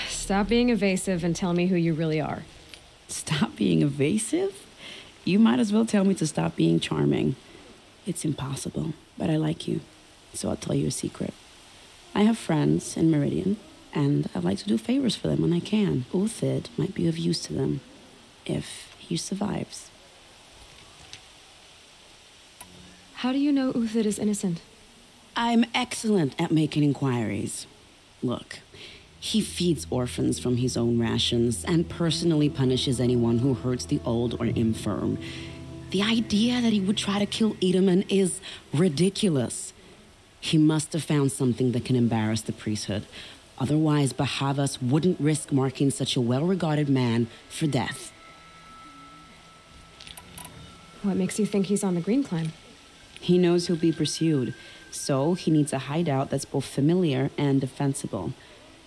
Stop being evasive and tell me who you really are. Stop being evasive? You might as well tell me to stop being charming. It's impossible, but I like you, so I'll tell you a secret. I have friends in Meridian, and I like to do favors for them when I can. Uthid might be of use to them, if he survives. How do you know Uthid is innocent? I'm excellent at making inquiries. Look, he feeds orphans from his own rations and personally punishes anyone who hurts the old or infirm. The idea that he would try to kill Edelman is ridiculous. He must have found something that can embarrass the priesthood. Otherwise, Bahavas wouldn't risk marking such a well-regarded man for death. What makes you think he's on the Green Climb? He knows he'll be pursued, so he needs a hideout that's both familiar and defensible.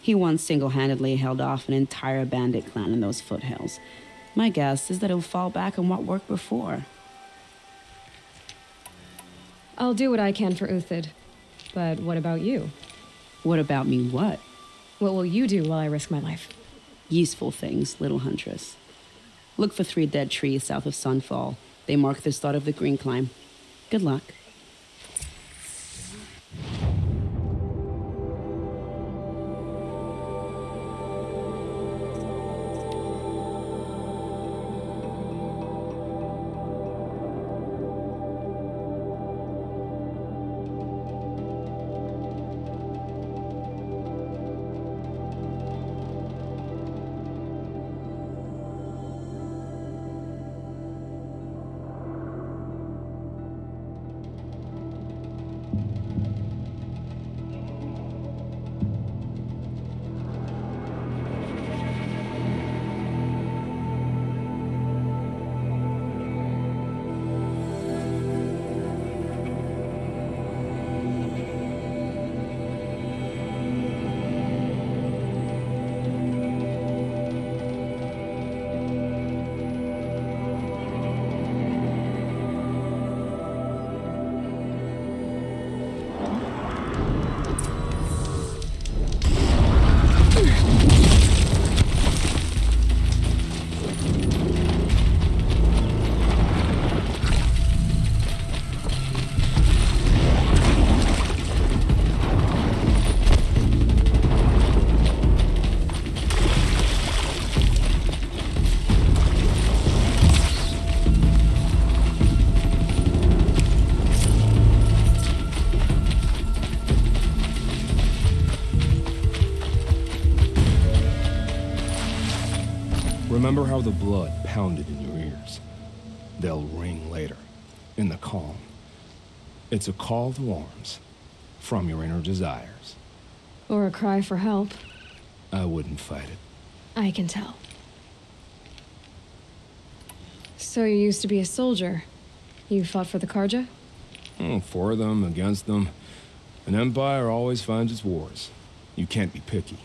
He once single-handedly held off an entire bandit clan in those foothills. My guess is that he'll fall back on what worked before. I'll do what I can for Uthid. But what about you? What about me what? What will you do while I risk my life? Useful things, little huntress. Look for 3 dead trees south of Sunfall. They mark the start of the Green Climb. Good luck. Remember how the blood pounded in your ears. They'll ring later, in the calm. It's a call to arms, from your inner desires. Or a cry for help. I wouldn't fight it. I can tell. So you used to be a soldier. You fought for the Karja? For them, against them. An empire always finds its wars. You can't be picky.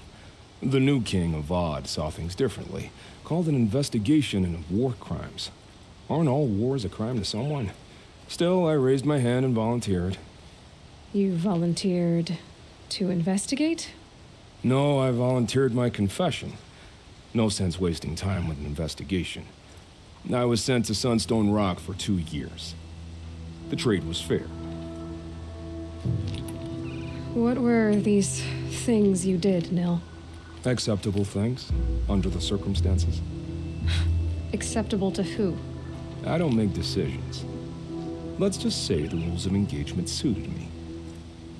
The new king of Vod saw things differently. Called an investigation into war crimes. Aren't all wars a crime to someone? Still, I raised my hand and volunteered. You volunteered to investigate? No, I volunteered my confession. No sense wasting time with an investigation. I was sent to Sunstone Rock for 2 years. The trade was fair. What were these things you did, Nil? Acceptable things, under the circumstances. Acceptable to who? I don't make decisions. Let's just say the rules of engagement suited me.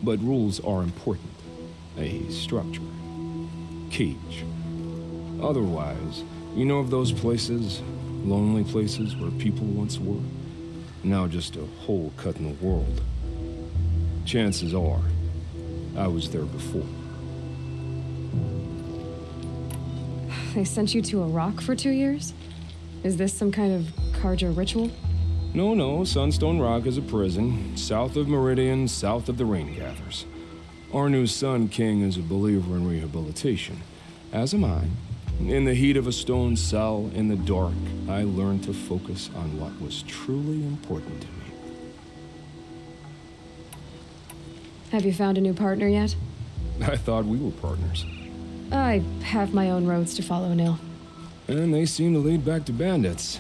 But rules are important. A structure. cage. Otherwise, you know of those places, lonely places where people once were? Now just a hole cut in the world. Chances are, I was there before. They sent you to a rock for 2 years? Is this some kind of Carja ritual? No, Sunstone Rock is a prison, south of Meridian, south of the Rain Gathers. Our new Sun King is a believer in rehabilitation, as am I. In the heat of a stone cell, in the dark, I learned to focus on what was truly important to me. Have you found a new partner yet? I thought we were partners. I have my own roads to follow, Nil. And they seem to lead back to bandits.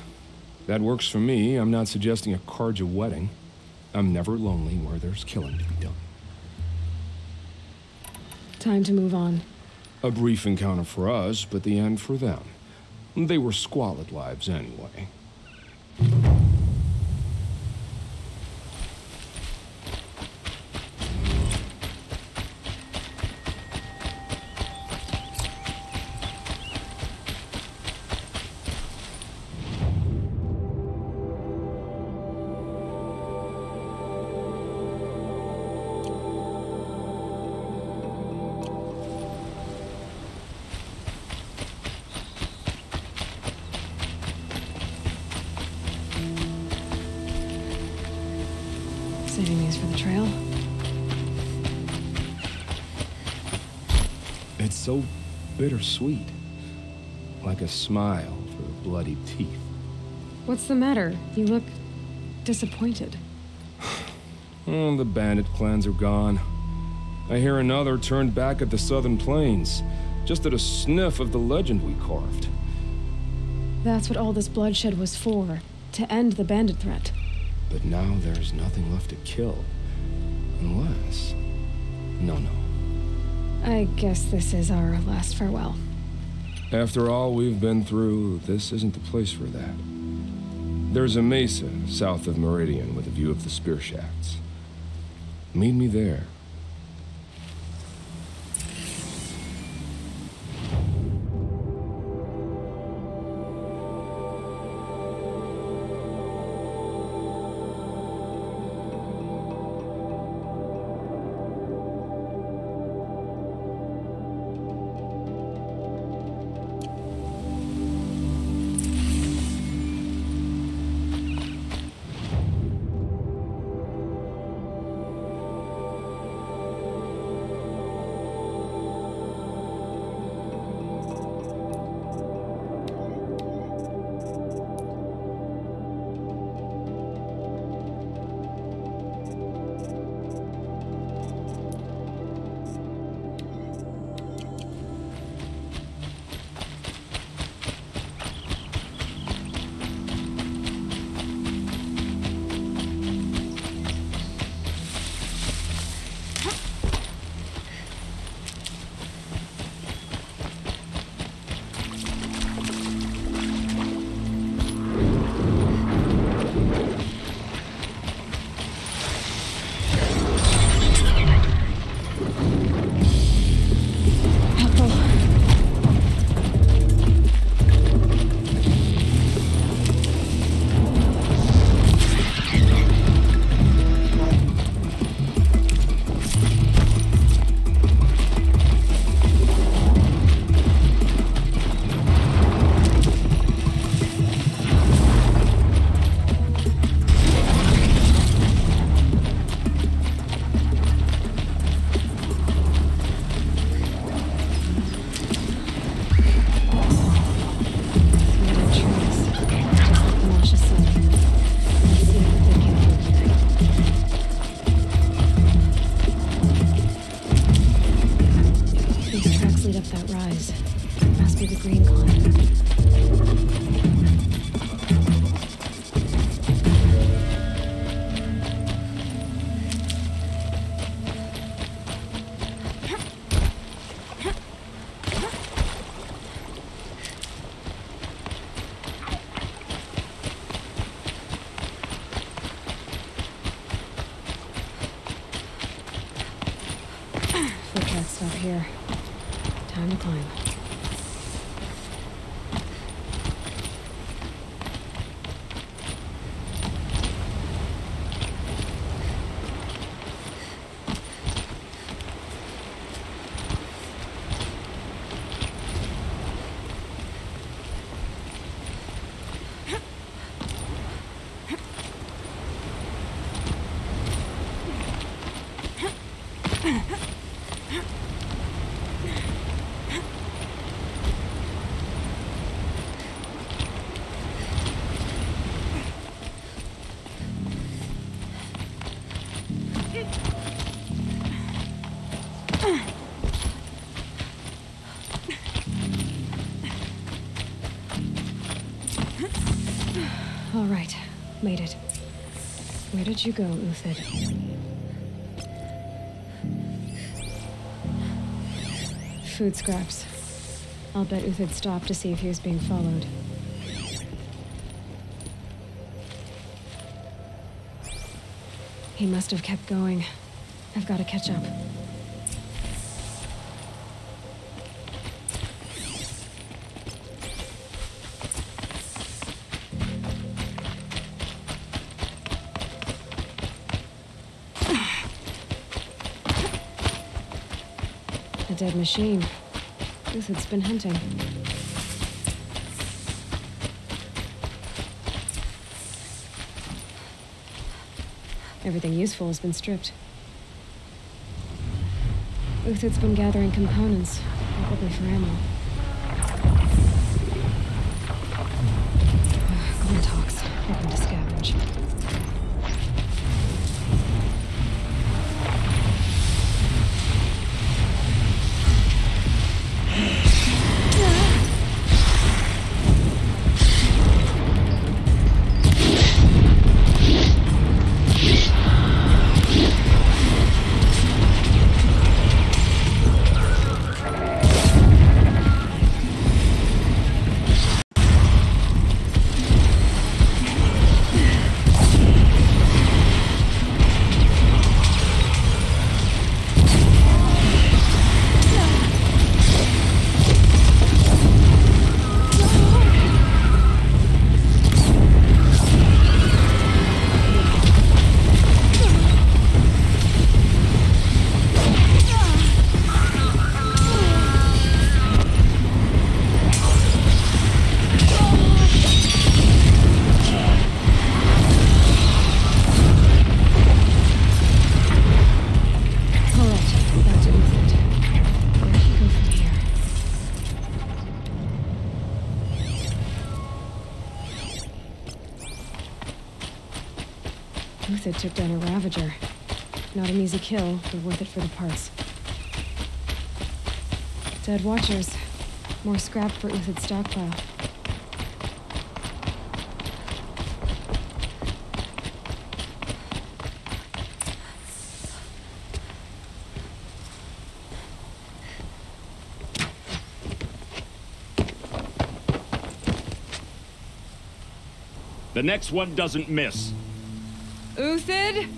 That works for me. I'm not suggesting a Carja wedding. I'm never lonely where there's killing to be done. Time to move on. A brief encounter for us, but the end for them. They were squalid lives anyway. Saving these for the trail. It's so bittersweet. Like a smile for bloodied teeth. What's the matter? You look disappointed. Oh, the bandit clans are gone. I hear another turned back at the southern plains, just at a sniff of the legend we carved. That's what all this bloodshed was for, to end the bandit threat. But now there's nothing left to kill. Unless... No. I guess this is our last farewell. After all we've been through, this isn't the place for that. There's a mesa south of Meridian with a view of the spear shafts. Meet me there. Time to climb. All right, made it. Where did you go, Uthid? Food scraps. I'll bet Uthid stopped to see if he was being followed. He must have kept going. I've got to catch up. A dead machine. Uthid's been hunting. Everything useful has been stripped. Uthid's been gathering components, probably for ammo. Glinthawks, hoping to scavenge. Uthid took down a Ravager. Not an easy kill, but worth it for the parts. Dead Watchers. More scrap for Uthid's stockpile. The next one doesn't miss. Uthid?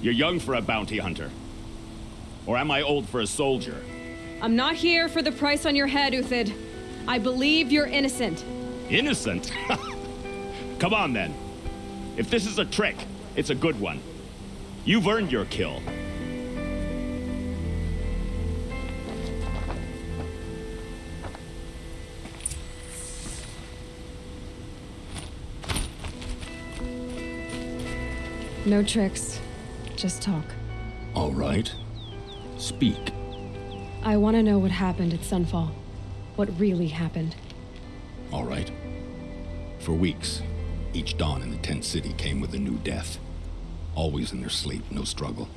You're young for a bounty hunter. Or am I old for a soldier? I'm not here for the price on your head, Uthid. I believe you're innocent. Innocent? Come on, then. If this is a trick, it's a good one. You've earned your kill. No tricks. Just talk. All right. Speak. I want to know what happened at Sunfall. What really happened. All right. For weeks, each dawn in the tent city came with a new death. Always in their sleep, no struggle.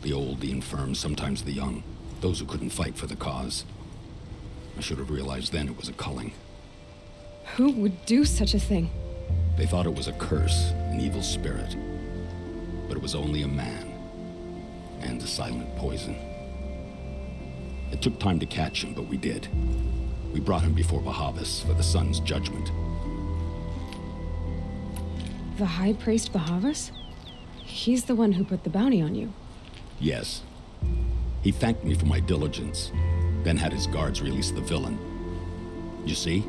The old, the infirm, sometimes the young. Those who couldn't fight for the cause. I should have realized then it was a culling. Who would do such a thing? They thought it was a curse, an evil spirit. But it was only a man. And a silent poison. It took time to catch him, but we did. We brought him before Bahavas for the sun's judgment. The High Priest Bahavas? He's the one who put the bounty on you. Yes. He thanked me for my diligence. then had his guards release the villain. You see?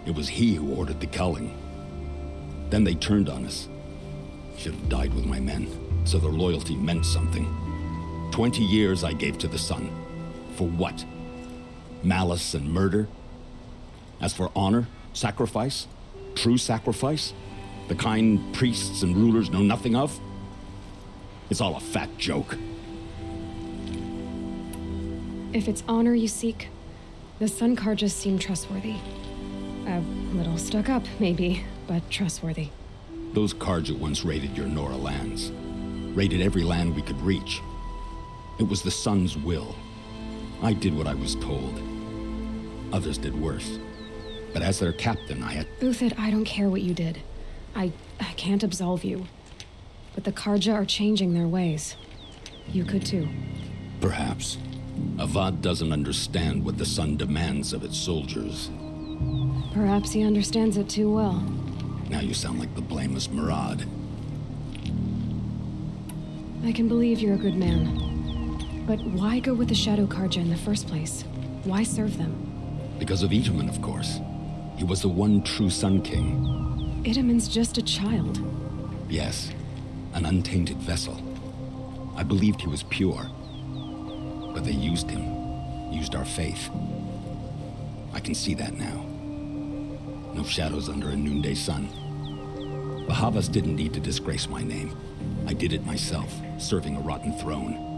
It was he who ordered the culling. Then they turned on us. Should have died with my men, so their loyalty meant something. 20 years I gave to the Sun. For what? Malice and murder? As for honor, sacrifice, true sacrifice, the kind priests and rulers know nothing of, it's all a fat joke. If it's honor you seek, the Sun Karjas seem trustworthy. A little stuck up, maybe, but trustworthy. Those Karja once raided your Nora lands. Raided every land we could reach. It was the Sun's will. I did what I was told. Others did worse. But as their captain, I had... Uthid, I don't care what you did. I can't absolve you. But the Karja are changing their ways. You could too. Perhaps. Avad doesn't understand what the Sun demands of its soldiers. Perhaps he understands it too well. Now you sound like the blameless Murad. I can believe you're a good man. But why go with the Shadow Karja in the first place? Why serve them? Because of Itaman, of course. He was the one true Sun King. Itaman's just a child. Yes, an untainted vessel. I believed he was pure. But they used him. Used our faith. I can see that now. No shadows under a noonday sun. Bahavas didn't need to disgrace my name. I did it myself, serving a rotten throne.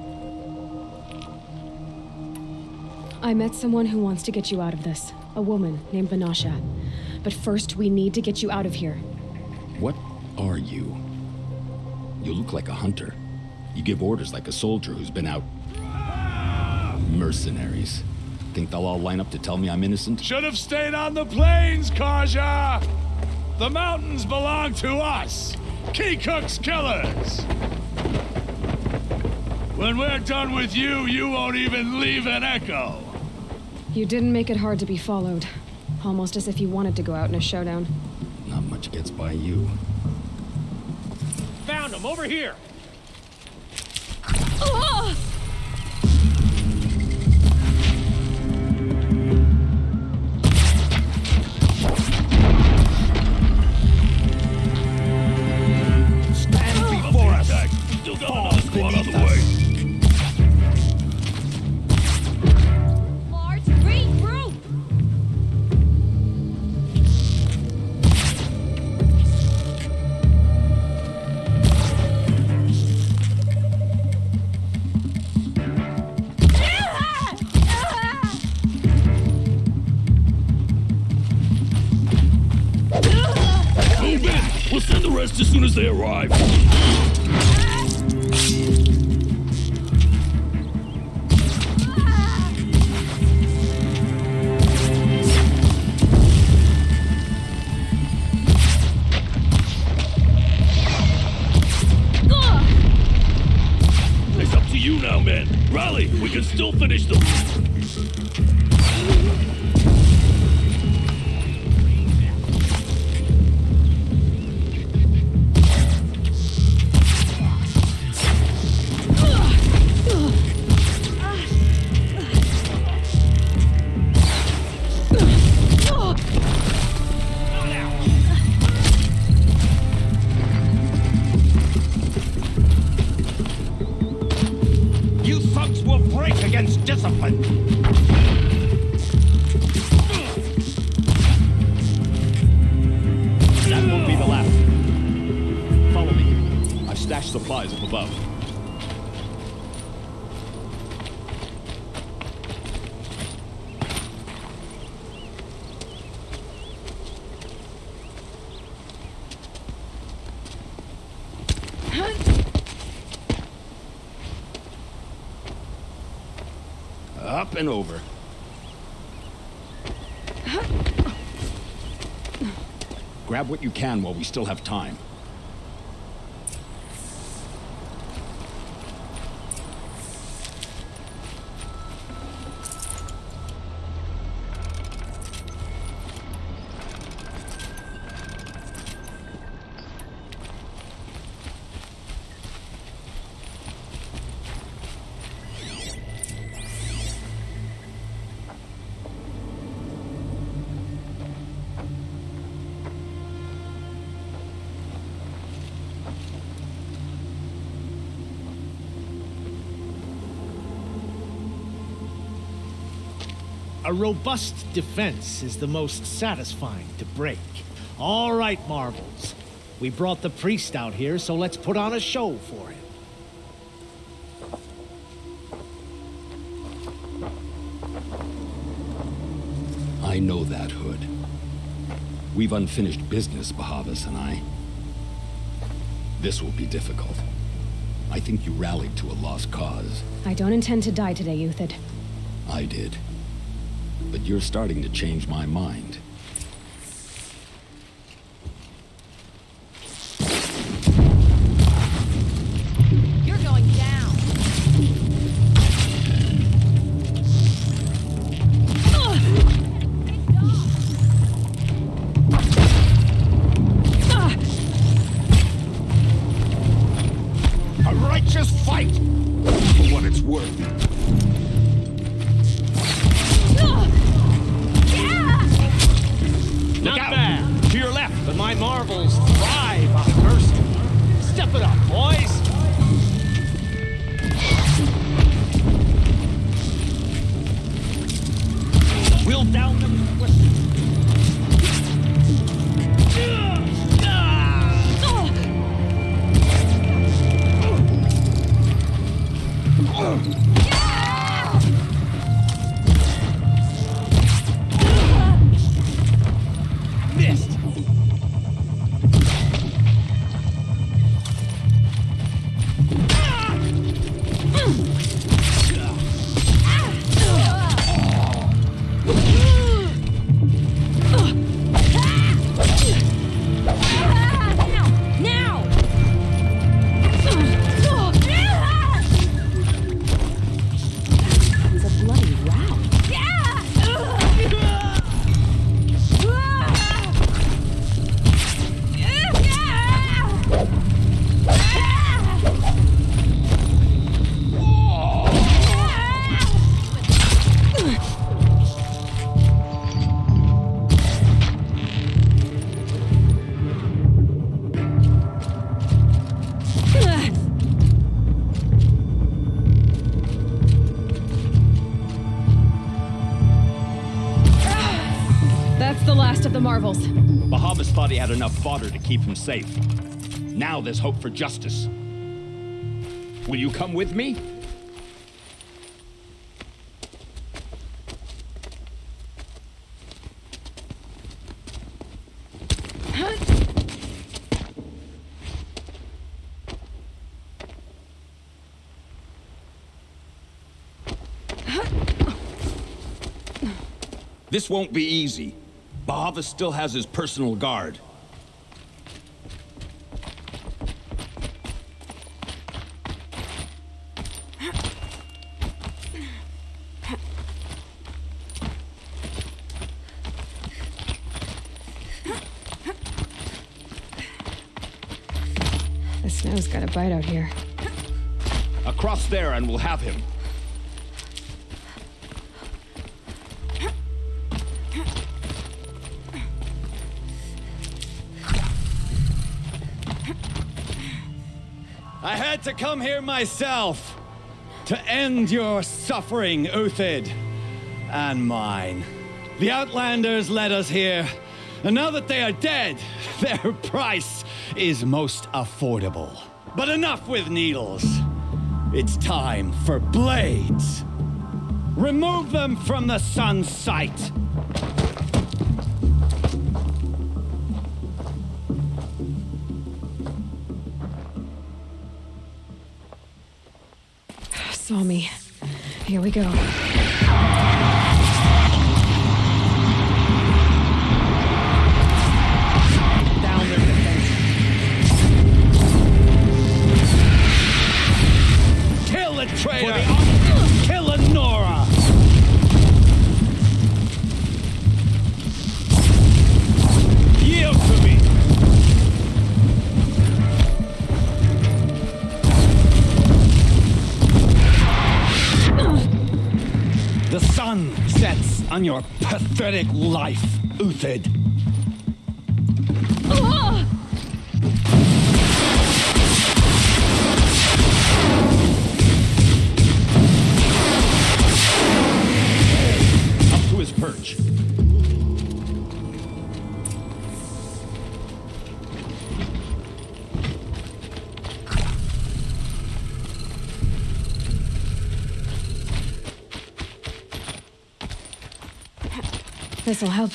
I met someone who wants to get you out of this. A woman named Vanasha. But first, we need to get you out of here. What are you? You look like a hunter. You give orders like a soldier who's been out... Mercenaries. Think they'll all line up to tell me I'm innocent? Should have stayed on the plains, Karja! The mountains belong to us! Keycook's killers! When we're done with you, you won't even leave an echo! You didn't make it hard to be followed. Almost as if you wanted to go out in a showdown. Not much gets by you. Found him, over here! Oh! Squad on the way. Large, regroup! Move in! We'll send the rest as soon as they arrive. It's up to you now, man. Rally! We can still finish them. You thugs will break against discipline! That won't be the last. Follow me. I've stashed supplies up above. Up and over. Grab what you can while we still have time. A robust defense is the most satisfying to break. All right, Marvels. We brought the priest out here, so let's put on a show for him. I know that, Hood. We've unfinished business, Bahavas and I. This will be difficult. I think you rallied to a lost cause. I don't intend to die today, Uthid. I did. But you're starting to change my mind. You're going down. A righteous fight! For what it's worth. Not bad. To your left. But my Marvels thrive on mercy. Step it up, boys. We'll down them quickly. Missed. Now! It's a bloody row. That's the last of the Marvels. Bahavas thought he had enough fodder to keep him safe. Now there's hope for justice. Will you come with me? This won't be easy. Bahavas still has his personal guard. The snow's got a bite out here. Across there and we'll have him. I had to come here myself to end your suffering, Uthid, and mine. The Outlanders led us here, and now that they are dead, their price is most affordable. But enough with needles. It's time for blades. Remove them from the sun's sight. Saw me. Here we go. Down their defense. Kill the traitor! Kill Nora! Yield to me! The sun sets on your pathetic life, Uthid. Up to This'll help.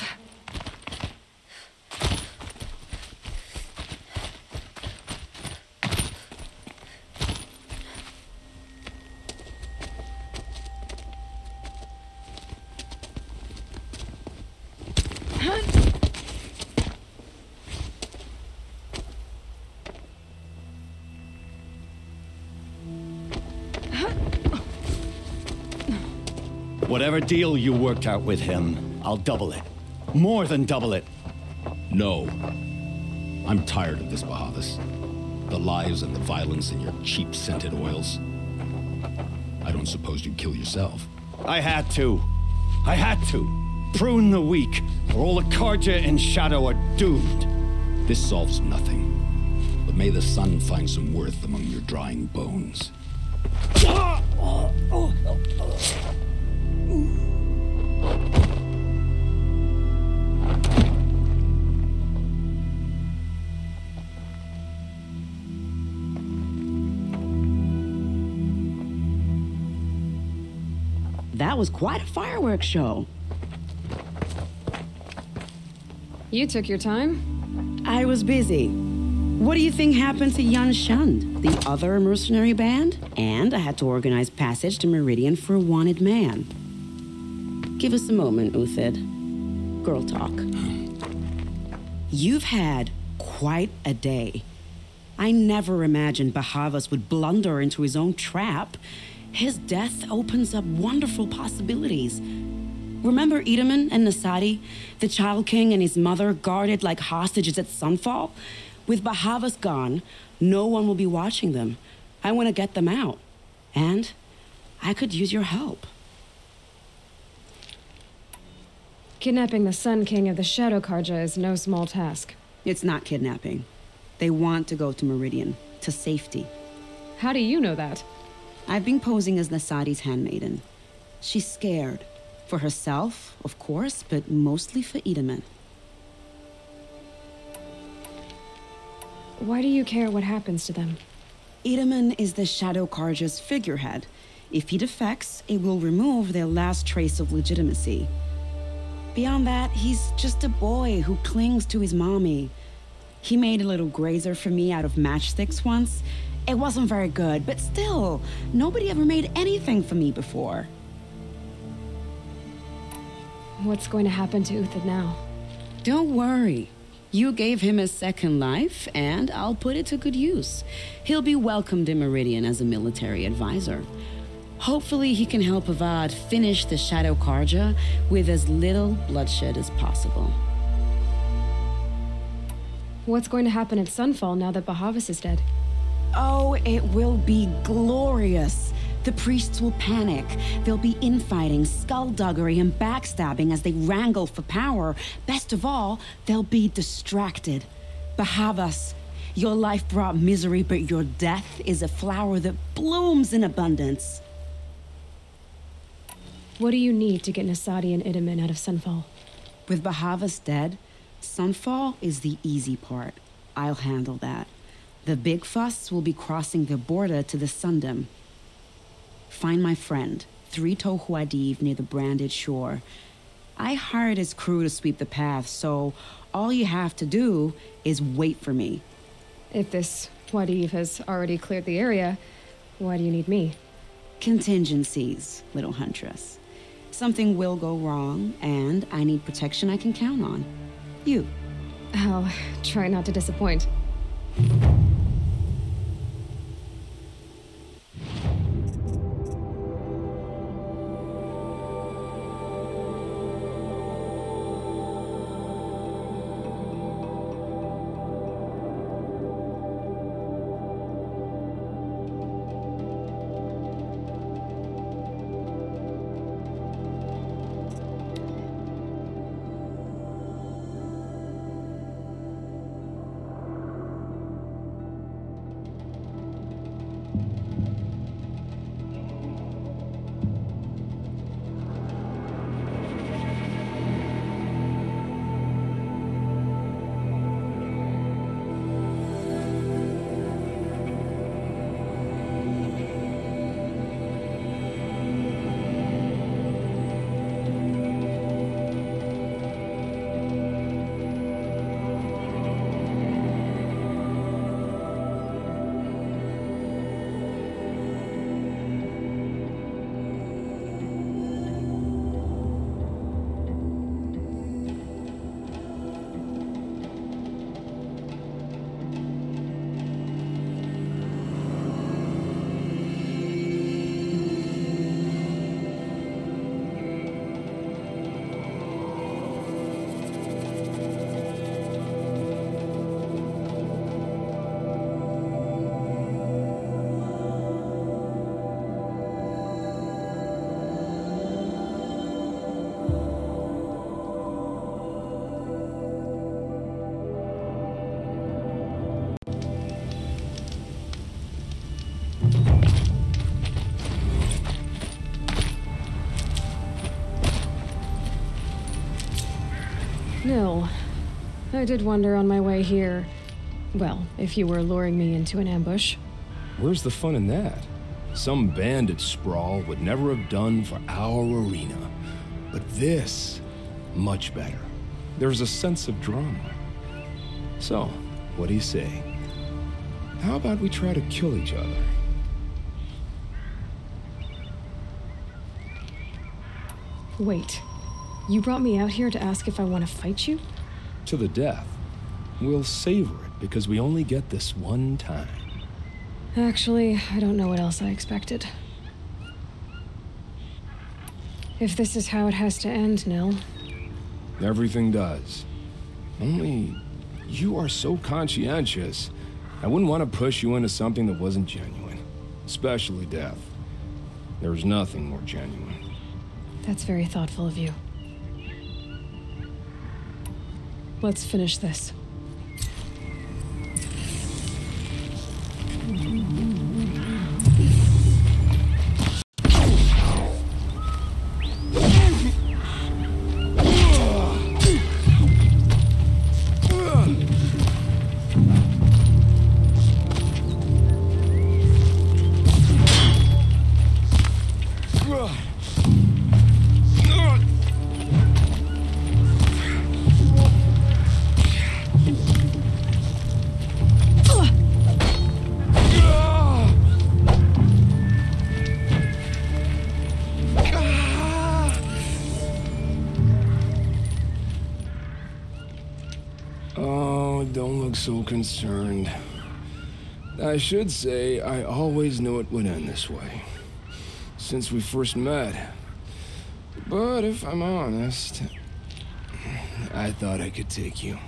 Whatever deal you worked out with him, I'll double it. More than double it. No. I'm tired of this, Bahavas. The lies and the violence and your cheap scented oils. I don't suppose you'd kill yourself. I had to. I had to. Prune the weak, or all the Karja in Shadow are doomed. This solves nothing. But may the sun find some worth among your drying bones. That was quite a fireworks show. You took your time? I was busy. What do you think happened to Yan Shund, the other mercenary band? And I had to organize passage to Meridian for a wanted man. Give us a moment, Uthid. Girl talk. You've had quite a day. I never imagined Bahavas would blunder into his own trap. His death opens up wonderful possibilities. Remember Edaman and Nasadi, the Child King and his mother guarded like hostages at Sunfall? With Bahavas gone, no one will be watching them. I want to get them out. And I could use your help. Kidnapping the Sun King of the Shadow Karja is no small task. It's not kidnapping. They want to go to Meridian, to safety. How do you know that? I've been posing as Nasadi's handmaiden. She's scared. For herself, of course, but mostly for Edaman. Why do you care what happens to them? Edaman is the Shadow Karja's figurehead. If he defects, it will remove their last trace of legitimacy. Beyond that, he's just a boy who clings to his mommy. He made a little grazer for me out of matchsticks once. It wasn't very good, but still, nobody ever made anything for me before. What's going to happen to Uthid now? Don't worry. You gave him a second life, and I'll put it to good use. He'll be welcomed in Meridian as a military advisor. Hopefully he can help Avad finish the Shadow Karja with as little bloodshed as possible. What's going to happen at Sunfall now that Bahavas is dead? Oh, it will be glorious. The priests will panic. There'll be infighting, skullduggery, and backstabbing as they wrangle for power. Best of all, they'll be distracted. Bahavas, your life brought misery, but your death is a flower that blooms in abundance. What do you need to get Nasadi and Edaman out of Sunfall? With Bahavas dead, Sunfall is the easy part. I'll handle that. The big fuss will be crossing the border to the Sundom. Find my friend, 3 Tohuadiv near the branded shore. I hired his crew to sweep the path, so all you have to do is wait for me. If this Wadiv has already cleared the area, why do you need me? Contingencies, little huntress. Something will go wrong, and I need protection I can count on. You. I'll try not to disappoint. Nil. I did wonder on my way here. Well, if you were luring me into an ambush. Where's the fun in that? Some bandit sprawl would never have done for our arena. But this, much better. There's a sense of drama. So, what do you say? How about we try to kill each other? Wait. You brought me out here to ask if I want to fight you? To the death. We'll savor it because we only get this one time. Actually, I don't know what else I expected. If this is how it has to end, Nil. Everything does. Only, you are so conscientious. I wouldn't want to push you into something that wasn't genuine. Especially death. There's nothing more genuine. That's very thoughtful of you. Let's finish this. So concerned. I should say, I always knew it would end this way. Since we first met. But if I'm honest, I thought I could take you.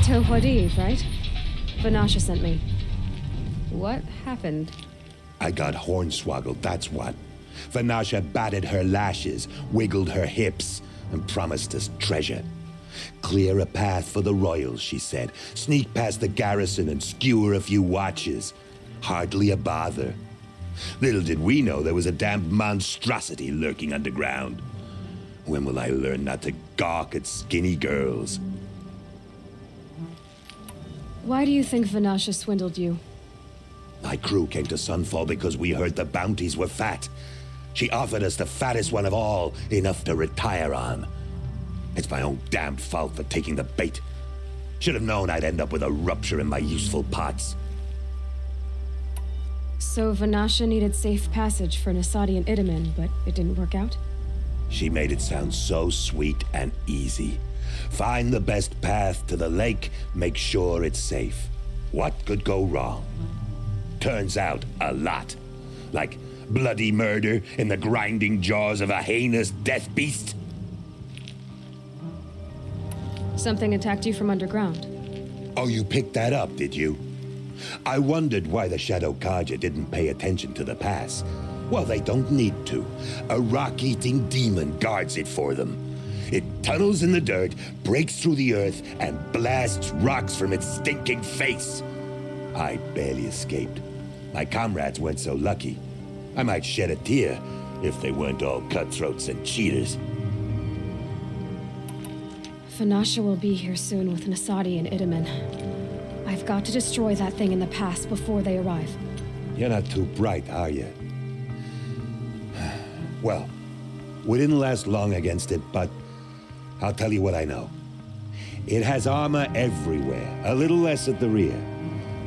Tohwadi, right? Vanasha sent me. What happened? I got hornswoggled, that's what. Vanasha batted her lashes, wiggled her hips, and promised us treasure. Clear a path for the royals, she said. Sneak past the garrison and skewer a few watches. Hardly a bother. Little did we know there was a damned monstrosity lurking underground. When will I learn not to gawk at skinny girls? Why do you think Vanasha swindled you? My crew came to Sunfall because we heard the bounties were fat. She offered us the fattest one of all, enough to retire on. It's my own damned fault for taking the bait. Should have known I'd end up with a rupture in my useful parts. So Vanasha needed safe passage for Nasadi and Itaman, but it didn't work out? She made it sound so sweet and easy. Find the best path to the lake, make sure it's safe. What could go wrong? Turns out, a lot. Like bloody murder in the grinding jaws of a heinous death beast. Something attacked you from underground. Oh, you picked that up, did you? I wondered why the Shadow Kaja didn't pay attention to the pass. Well, they don't need to. A rock-eating demon guards it for them. It tunnels in the dirt, breaks through the earth, and blasts rocks from its stinking face. I barely escaped. My comrades weren't so lucky. I might shed a tear if they weren't all cutthroats and cheaters. Vanasha will be here soon with Nasadi and Itamen. I've got to destroy that thing in the pass before they arrive. You're not too bright, are you? Well, we didn't last long against it, but I'll tell you what I know. It has armor everywhere, a little less at the rear.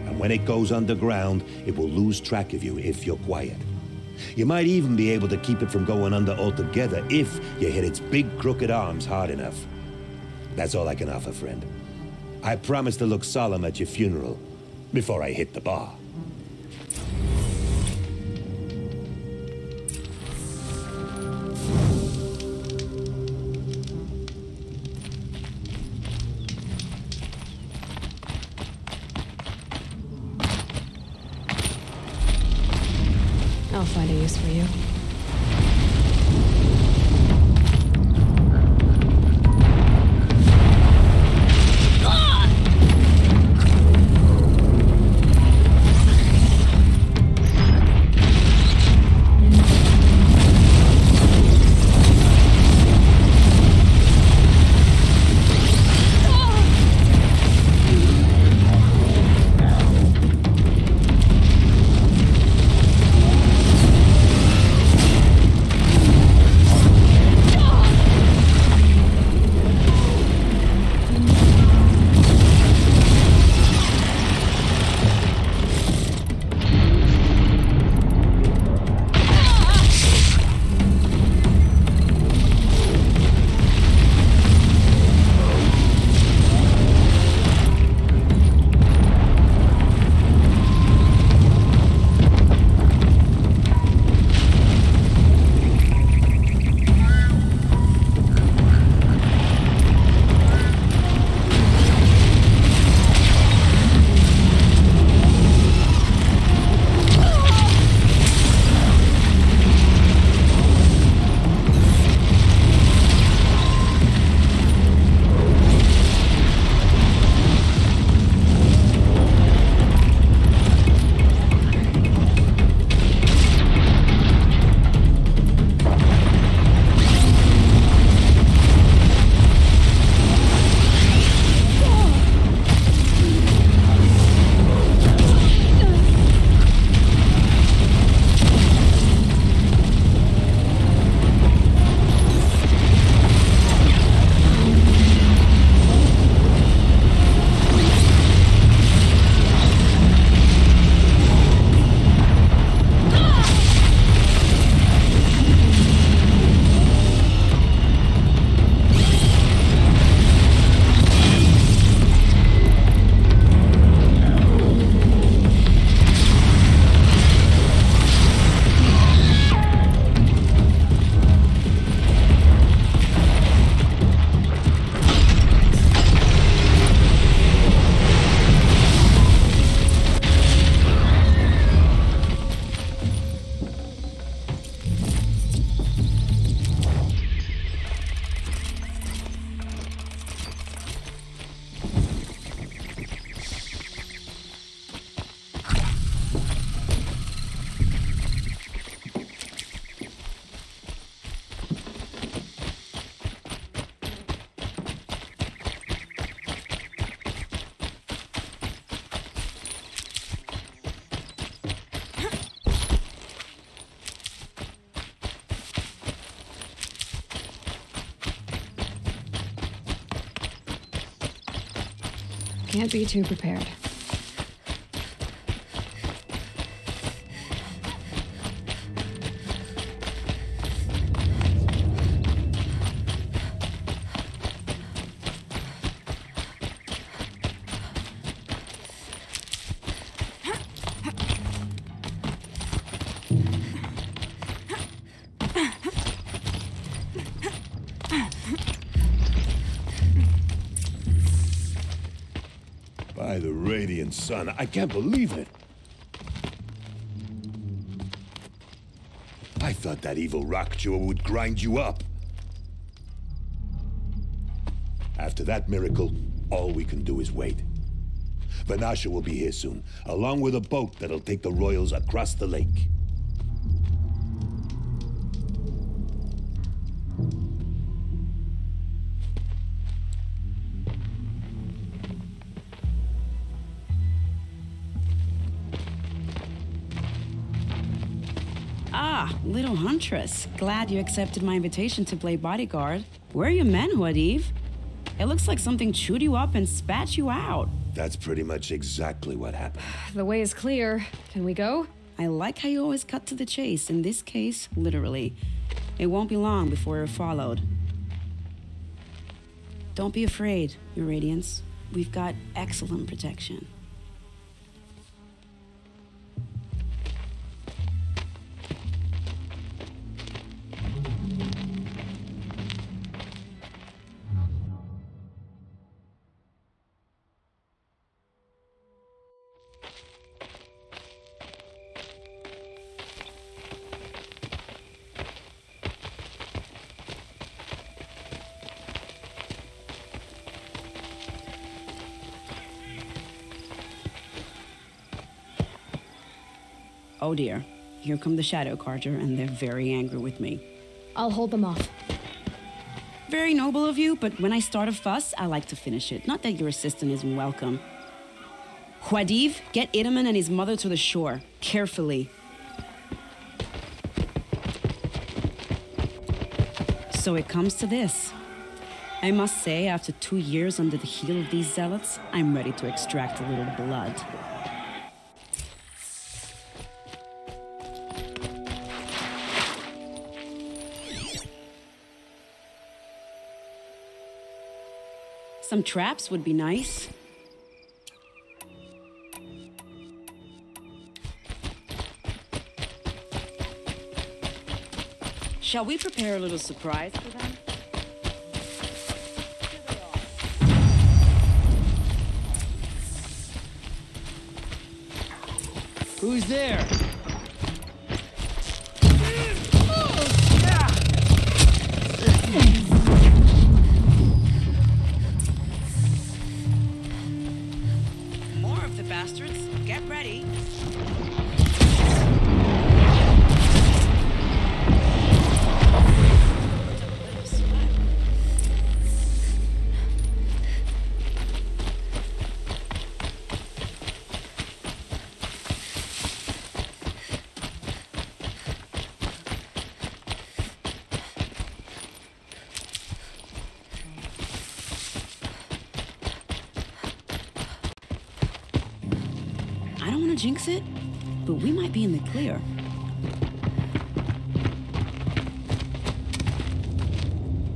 And when it goes underground, it will lose track of you if you're quiet. You might even be able to keep it from going under altogether if you hit its big crooked arms hard enough. That's all I can offer, friend. I promise to look solemn at your funeral before I hit the bar. I'll find a use for you. Can't be too prepared. By the radiant sun, I can't believe it. I thought that evil rock chewer would grind you up. After that miracle, all we can do is wait. Vanasha will be here soon, along with a boat that'll take the royals across the lake. Ah, little huntress. Glad you accepted my invitation to play bodyguard. Where are your men, Huadiv? It looks like something chewed you up and spat you out. That's pretty much exactly what happened. The way is clear. Can we go? I like how you always cut to the chase. In this case, literally. It won't be long before you're followed. Don't be afraid, Your Radiance. We've got excellent protection. Oh dear, here come the Shadow Carter, and they're very angry with me. I'll hold them off. Very noble of you, but when I start a fuss, I like to finish it. Not that your assistant isn't welcome. Huadiv, get Itaman and his mother to the shore. Carefully. So it comes to this. I must say, after 2 years under the heel of these zealots, I'm ready to extract a little blood. Some traps would be nice. Shall we prepare a little surprise for them? Who's there? More of the bastards. Get ready. I don't want to jinx it, but we might be in the clear.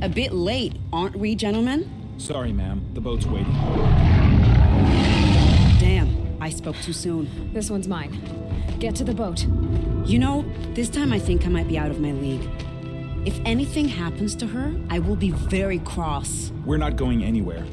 A bit late, aren't we, gentlemen? Sorry, ma'am. The boat's waiting. Damn, I spoke too soon. This one's mine. Get to the boat. You know, this time I think I might be out of my league. If anything happens to her, I will be very cross. We're not going anywhere.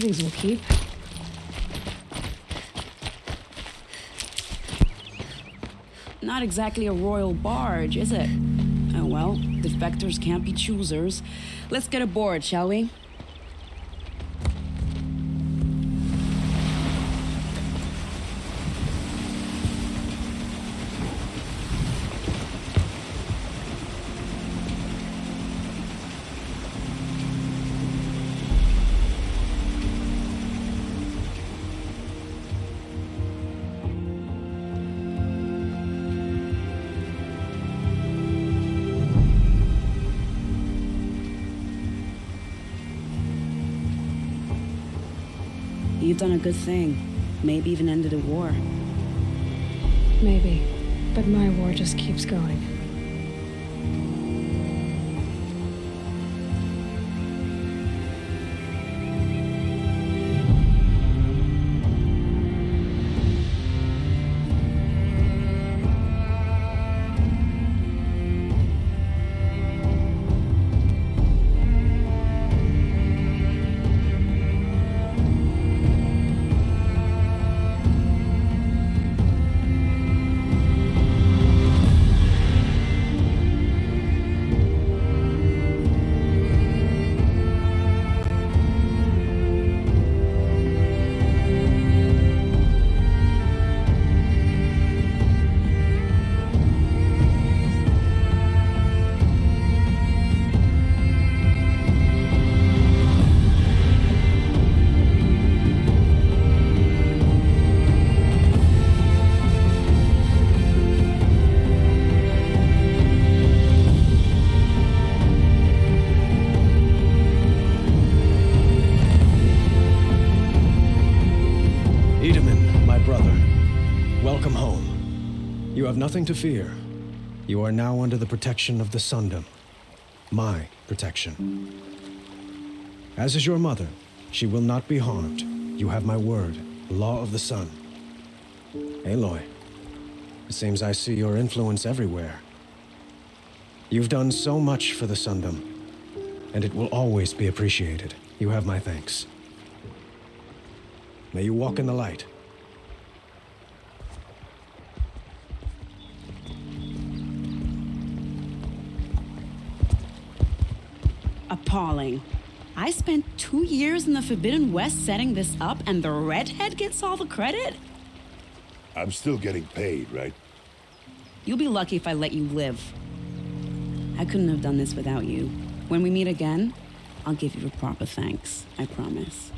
These will keep. Not exactly a royal barge, is it? Oh well, defectors can't be choosers. Let's get aboard, shall we? You've done a good thing. Maybe even ended a war. Maybe. But my war just keeps going. Welcome home. You have nothing to fear. You are now under the protection of the Sundom. My protection. As is your mother, she will not be harmed. You have my word, law of the sun. Aloy, it seems I see your influence everywhere. You've done so much for the Sundom, and it will always be appreciated. You have my thanks. May you walk in the light. Appalling. I spent 2 years in the Forbidden West setting this up, and the redhead gets all the credit? I'm still getting paid, right? You'll be lucky if I let you live. I couldn't have done this without you. When we meet again, I'll give you a proper thanks. I promise.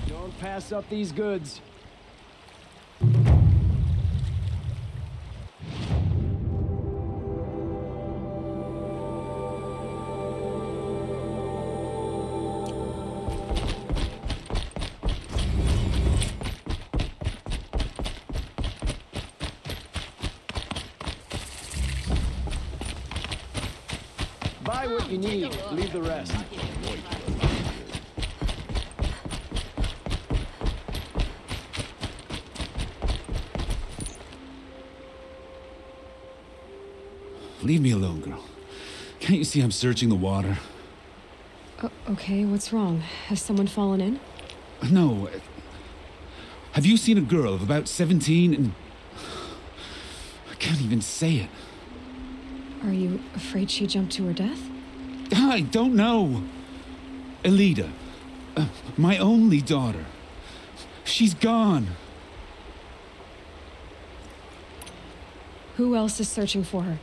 Don't pass up these goods. Buy what you need, leave the rest. Leave me alone, girl. Can't you see I'm searching the water? Okay, what's wrong? Has someone fallen in? No. Have you seen a girl of about 17 and... I can't even say it. Are you afraid she jumped to her death? I don't know. Elida. My only daughter. She's gone. Who else is searching for her?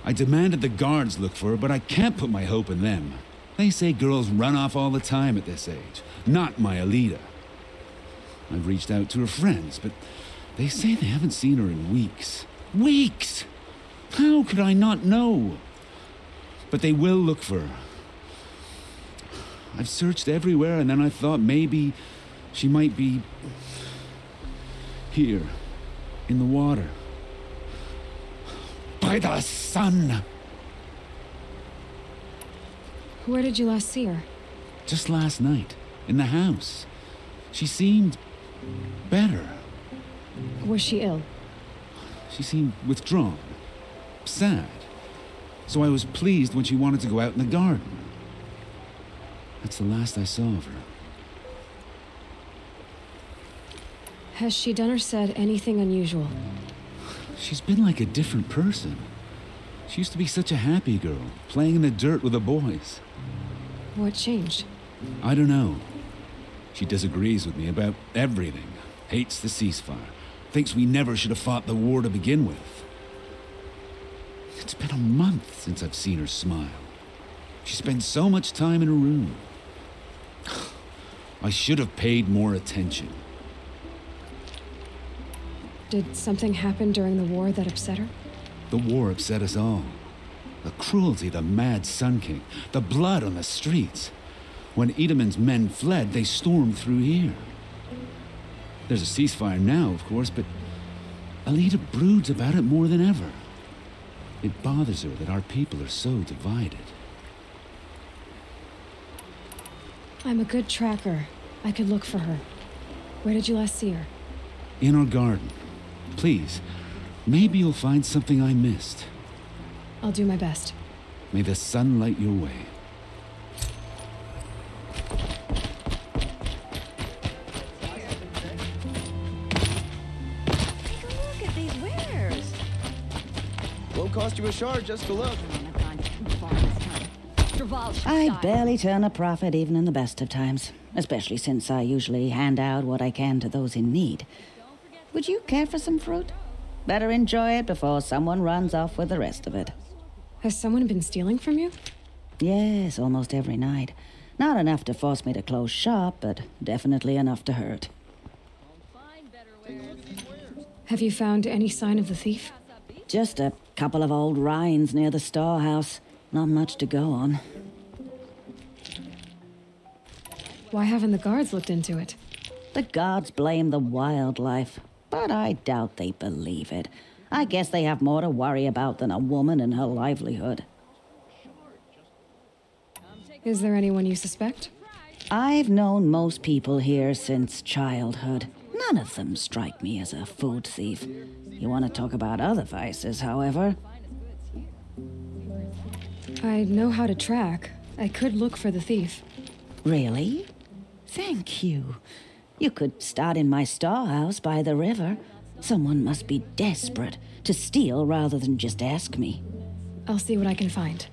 I demanded the guards look for her, but I can't put my hope in them. They say girls run off all the time at this age. Not my Elida. I've reached out to her friends, but they say they haven't seen her in weeks. Weeks! How could I not know? But they will look for her. I've searched everywhere, and then I thought maybe she might be here, in the water. By the sun! Where did you last see her? Just last night, in the house. She seemed better. Was she ill? She seemed withdrawn, sad. So I was pleased when she wanted to go out in the garden. That's the last I saw of her. Has she done or said anything unusual? She's been like a different person. She used to be such a happy girl, playing in the dirt with the boys. What changed? I don't know. She disagrees with me about everything. Hates the ceasefire. Thinks we never should have fought the war to begin with. It's been a month since I've seen her smile. She spends so much time in her room. I should have paid more attention. Did something happen during the war that upset her? The war upset us all. The cruelty of the mad Sun King, the blood on the streets. When Edamon's men fled, they stormed through here. There's a ceasefire now, of course, but Alita broods about it more than ever. It bothers her that our people are so divided. I'm a good tracker. I could look for her. Where did you last see her? In our garden. Please, maybe you'll find something I missed. I'll do my best. May the sun light your way. Look at these wares. Won't cost you a shard just to look. I barely turn a profit even in the best of times, especially since I usually hand out what I can to those in need. Would you care for some fruit? Better enjoy it before someone runs off with the rest of it. Has someone been stealing from you? Yes, almost every night. Not enough to force me to close shop, but definitely enough to hurt. Have you found any sign of the thief? Just a couple of old rinds near the storehouse. Not much to go on. Why haven't the guards looked into it? The guards blame the wildlife, but I doubt they believe it. I guess they have more to worry about than a woman and her livelihood. Is there anyone you suspect? I've known most people here since childhood. None of them strike me as a food thief. You want to talk about other vices, however? I know how to track. I could look for the thief. Really? Thank you. You could start in my storehouse by the river. Someone must be desperate to steal rather than just ask me. I'll see what I can find.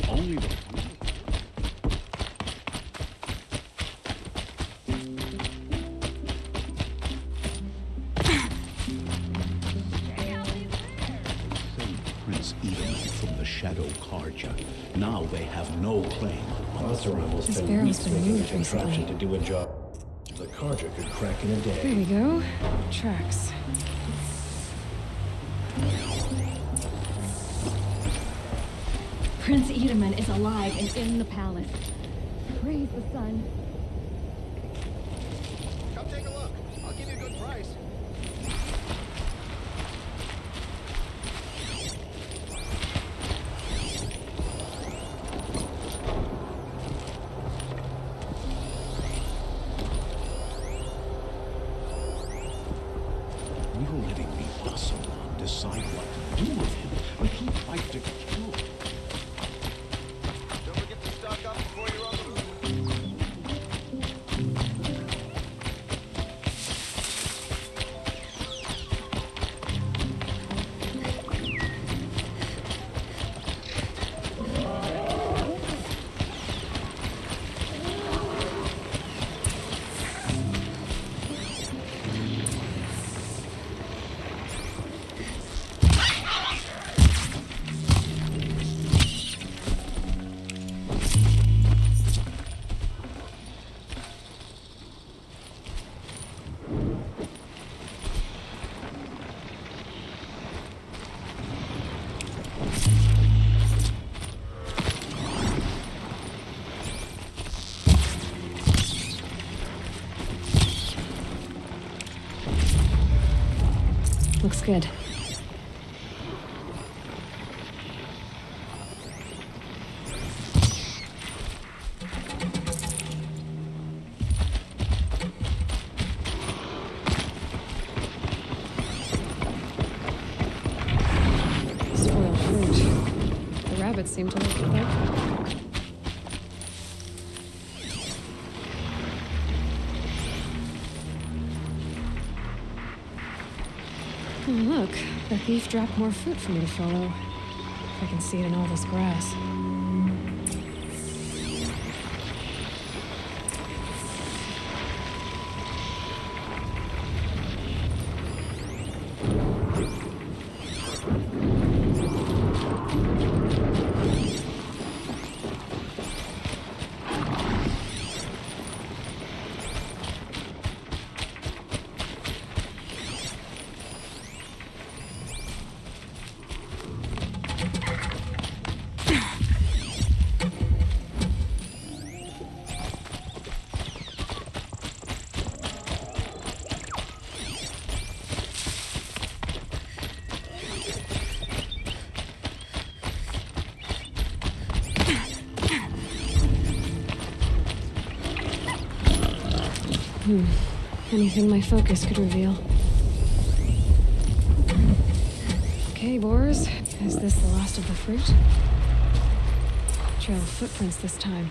Only the... Prince Edaman from the Shadow Karja. Now they have no claim. Oseram will This spend barrel's weeks been making a moved contraption recently. to do a job the Karja could crack in a day. There we go. Tracks. Prince Edaman is alive and in the palace. Praise the sun. Come take a look. I'll give you a good price. You're letting the Oseram decide what to do with him. I can't fight to kill. Don't forget to stock up before you're on the move. Looks good. seem to like it though. Oh, look, the thief dropped more fruit for me to follow. If I can see it in all this grass. Anything my focus could reveal. Okay, boars. Is this the last of the fruit? Trail of footprints this time.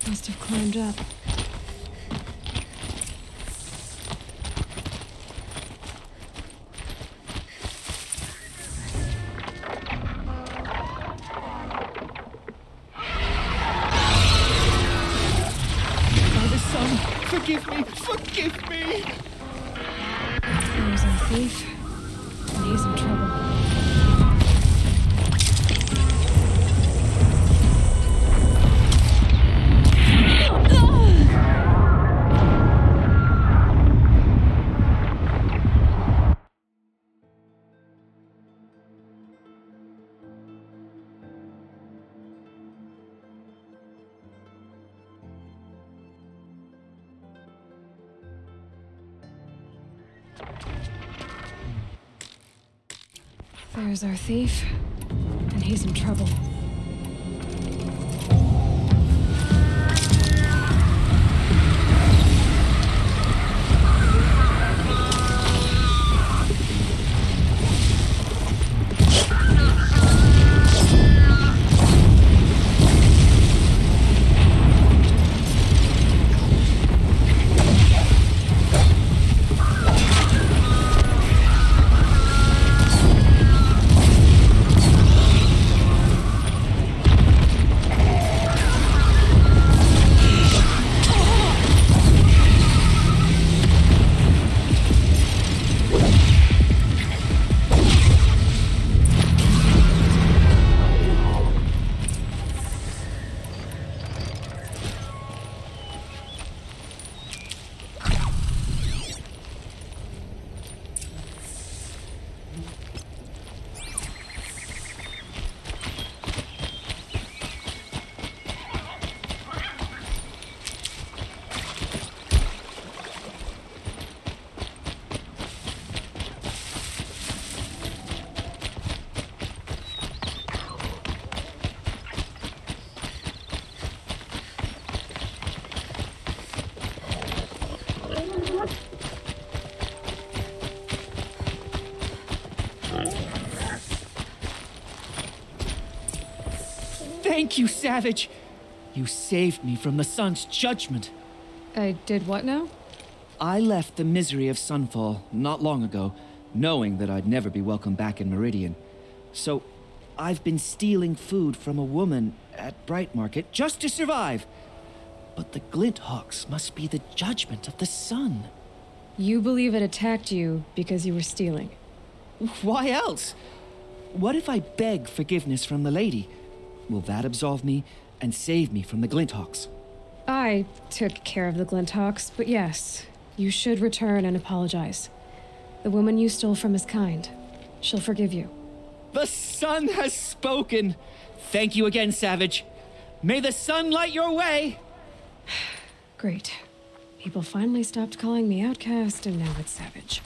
Must have climbed up. Father, son, forgive me! Forgive me! There's our thief, and he's in trouble. There's our thief, and he's in trouble. Thank you, Savage! You saved me from the sun's judgment. I did what now? I left the misery of Sunfall not long ago, knowing that I'd never be welcome back in Meridian. So, I've been stealing food from a woman at Bright Market just to survive. But the Glinthawks must be the judgment of the sun. You believe it attacked you because you were stealing? Why else? What if I beg forgiveness from the lady? Will that absolve me and save me from the Glinthawks? I took care of the Glinthawks, but yes, you should return and apologize. The woman you stole from is kind. She'll forgive you. The sun has spoken! Thank you again, Savage. May the sun light your way! Great. People finally stopped calling me outcast, and now it's savage.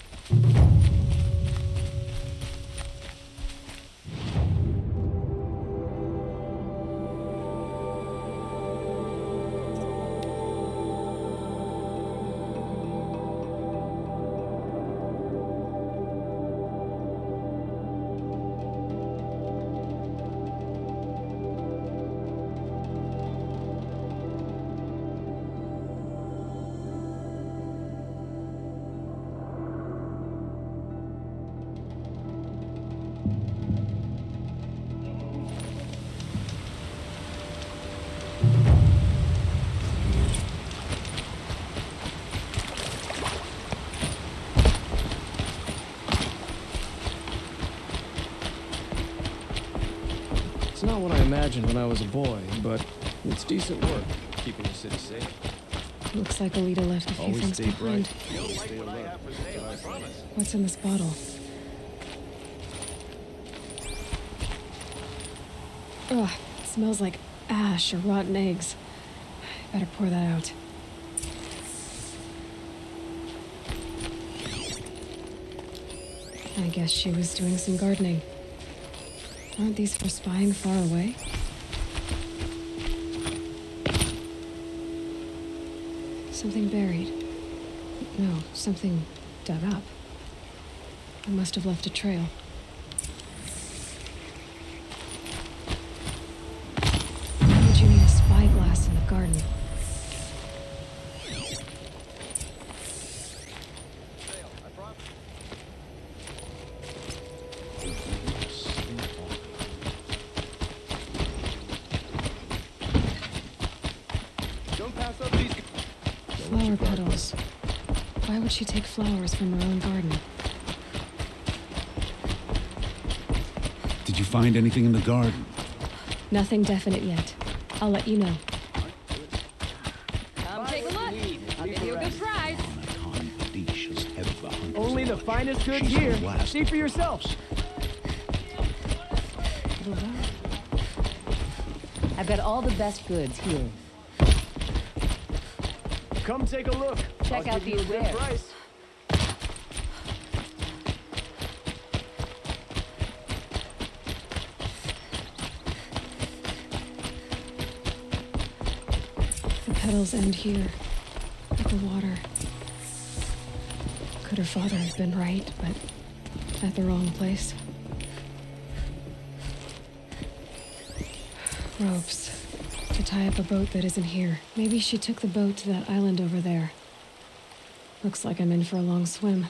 It's not what I imagined when I was a boy, but it's decent work, keeping the city safe. Looks like Alita left a few Always things stay behind. bright. Always stay alert. What's in this bottle? Ugh, it smells like ash or rotten eggs. Better pour that out. I guess she was doing some gardening. Aren't these for spying far away? Something buried. No, something dug up. I must have left a trail. Why would you need a spyglass in the garden? Flower petals. Why would she take flowers from her own garden? Did you find anything in the garden? Nothing definite yet. I'll let you know. Come take a look. I'll give you a good prize. Only the finest goods here. See for yourself. I've got all the best goods here. Come take a look. Check out these wares. Price. The petals end here, at the water. Could her father have been right, but at the wrong place? Ropes. To tie up a boat that isn't here. Maybe she took the boat to that island over there. Looks like I'm in for a long swim.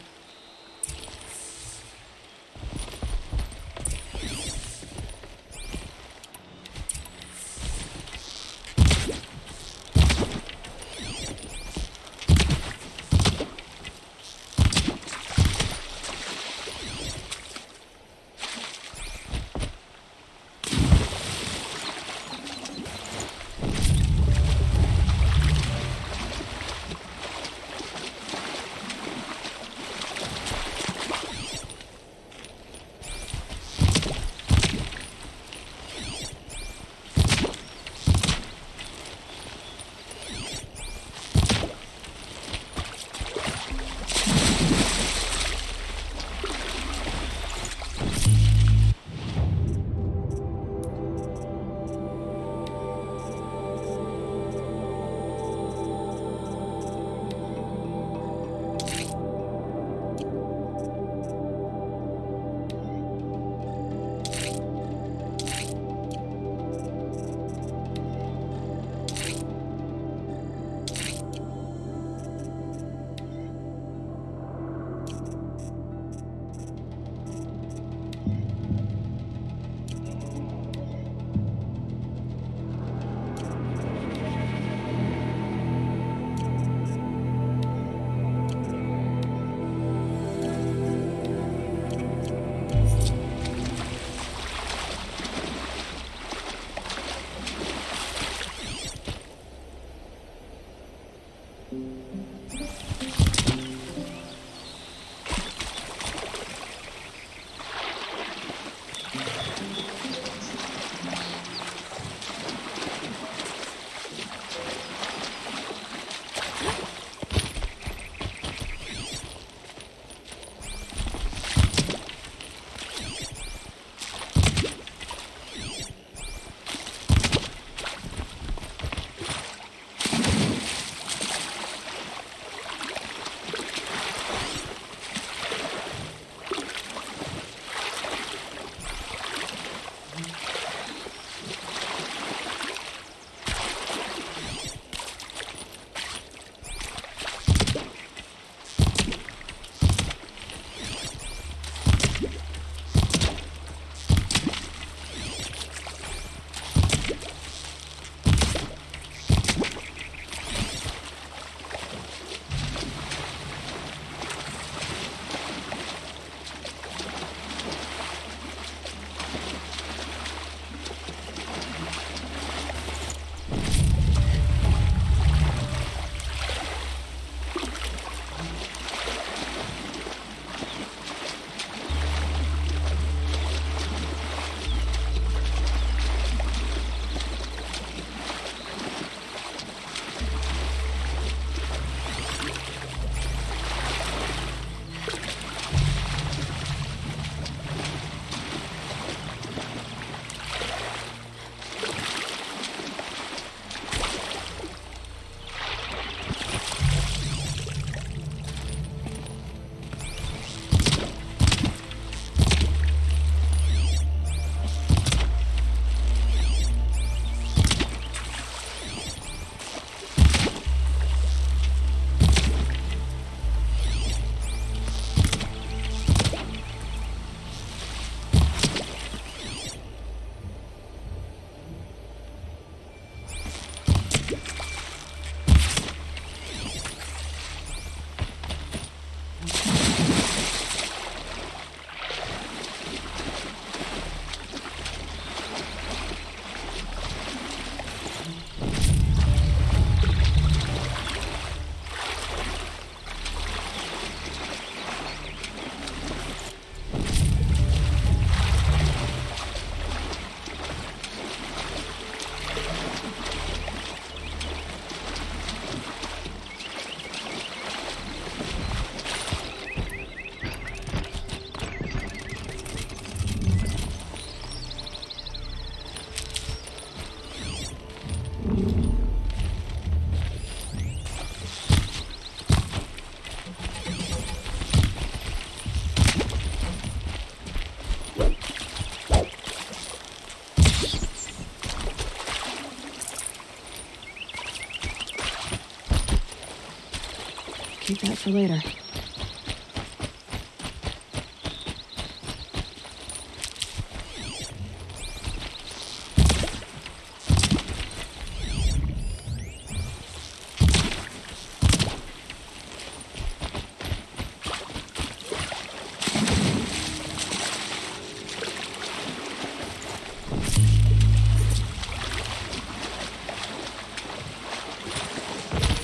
Keep that for later.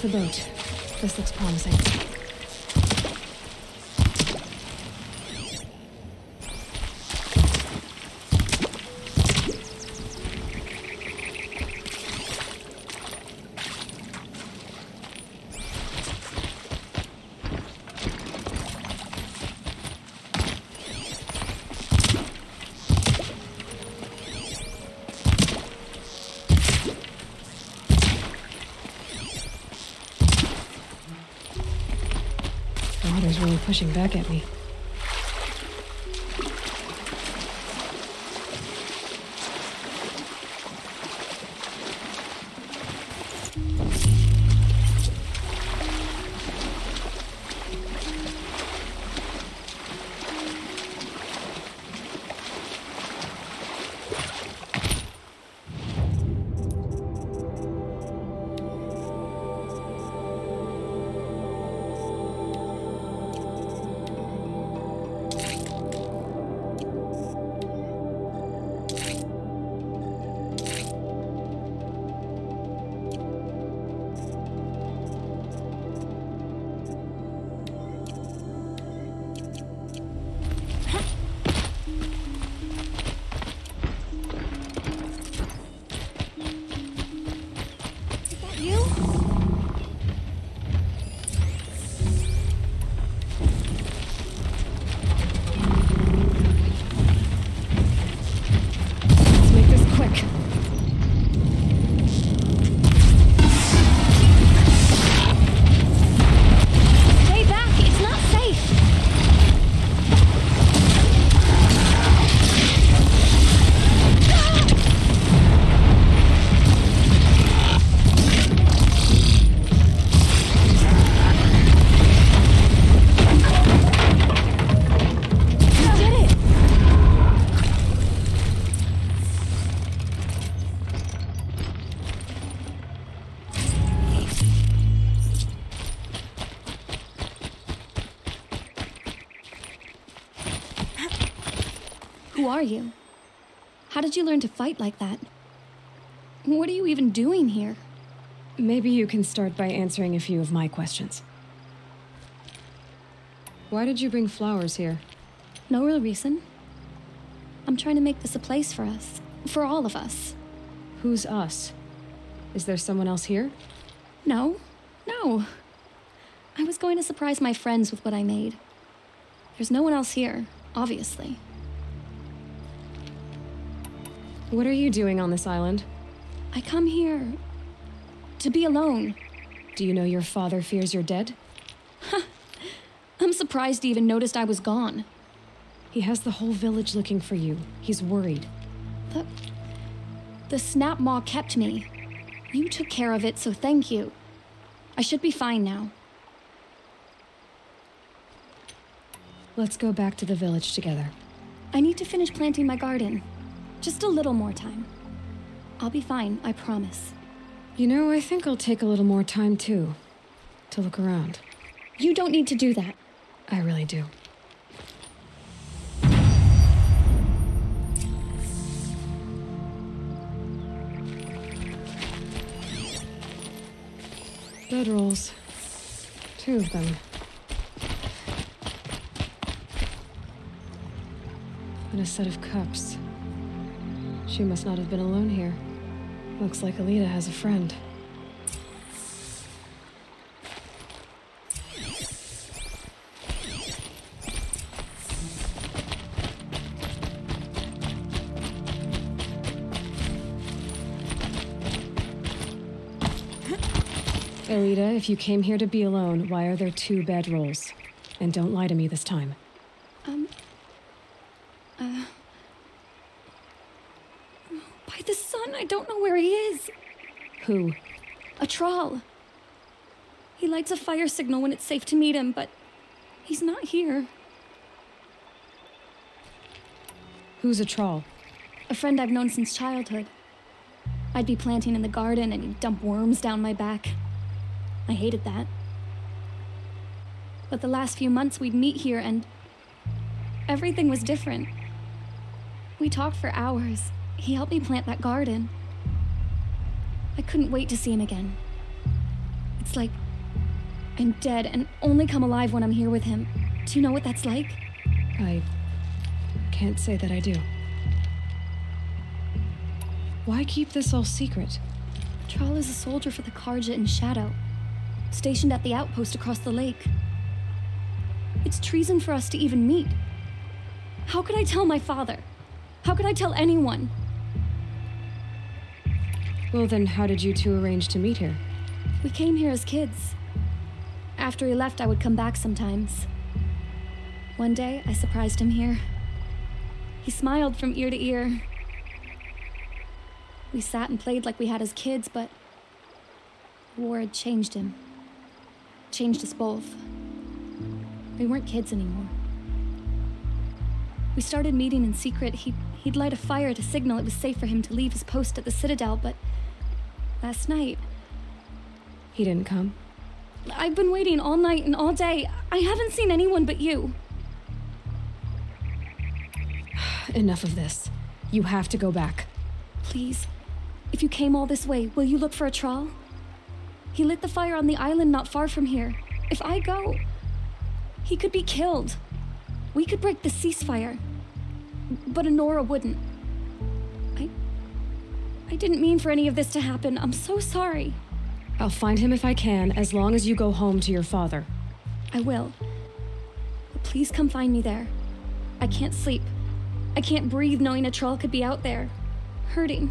The boat. This looks promising. Water's really pushing back at me. Who are you? How did you learn to fight like that? What are you even doing here? Maybe you can start by answering a few of my questions. Why did you bring flowers here? No real reason. I'm trying to make this a place for us. For all of us. Who's us? Is there someone else here? No. No. I was going to surprise my friends with what I made. There's no one else here, obviously. What are you doing on this island? I come here to be alone. Do you know your father fears you're dead? I'm surprised he even noticed I was gone. He has the whole village looking for you. He's worried. The snap maw kept me. You took care of it, so thank you. I should be fine now. Let's go back to the village together. I need to finish planting my garden. Just a little more time. I'll be fine, I promise. You know, I think I'll take a little more time, too. To look around. You don't need to do that. I really do. Bedrolls. 2 of them. And a set of cups. She must not have been alone here. Looks like Alita has a friend. Alita, if you came here to be alone, why are there 2 bedrolls? And don't lie to me this time. By the sun, I don't know where he is. Who? A troll. He lights a fire signal when it's safe to meet him, but he's not here. Who's a troll? A friend I've known since childhood. I'd be planting in the garden and he'd dump worms down my back. I hated that. But the last few months we'd meet here and everything was different. We talked for hours. He helped me plant that garden. I couldn't wait to see him again. It's like I'm dead and only come alive when I'm here with him. Do you know what that's like? I can't say that I do. Why keep this all secret? Thrall is a soldier for the Karja in Shadow, stationed at the outpost across the lake. It's treason for us to even meet. How could I tell my father? How could I tell anyone? Well, then how did you two arrange to meet here? We came here as kids. After he left, I would come back sometimes. One day, I surprised him here. He smiled from ear to ear. We sat and played like we had as kids, but the war had changed him. Changed us both. We weren't kids anymore. We started meeting in secret. He'd light a fire to signal it was safe for him to leave his post at the Citadel, but last night... He didn't come? I've been waiting all night and all day. I haven't seen anyone but you. Enough of this. You have to go back. Please. If you came all this way, will you look for a Thrall? He lit the fire on the island not far from here. If I go, he could be killed. We could break the ceasefire. But Honora wouldn't. I didn't mean for any of this to happen. I'm so sorry. I'll find him if I can, as long as you go home to your father. I will. But please come find me there. I can't sleep. I can't breathe knowing a Thrall could be out there, hurting.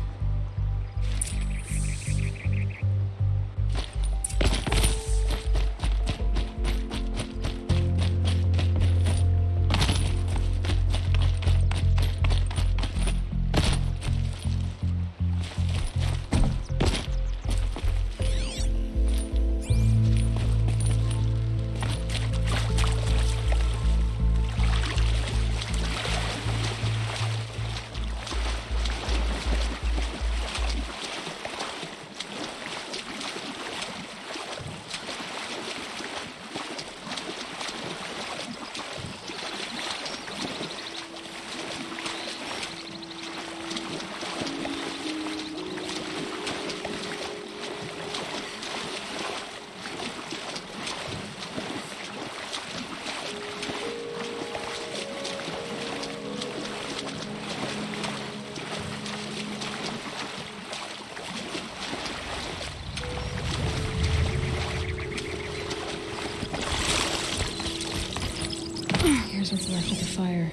Here's what's left of the fire.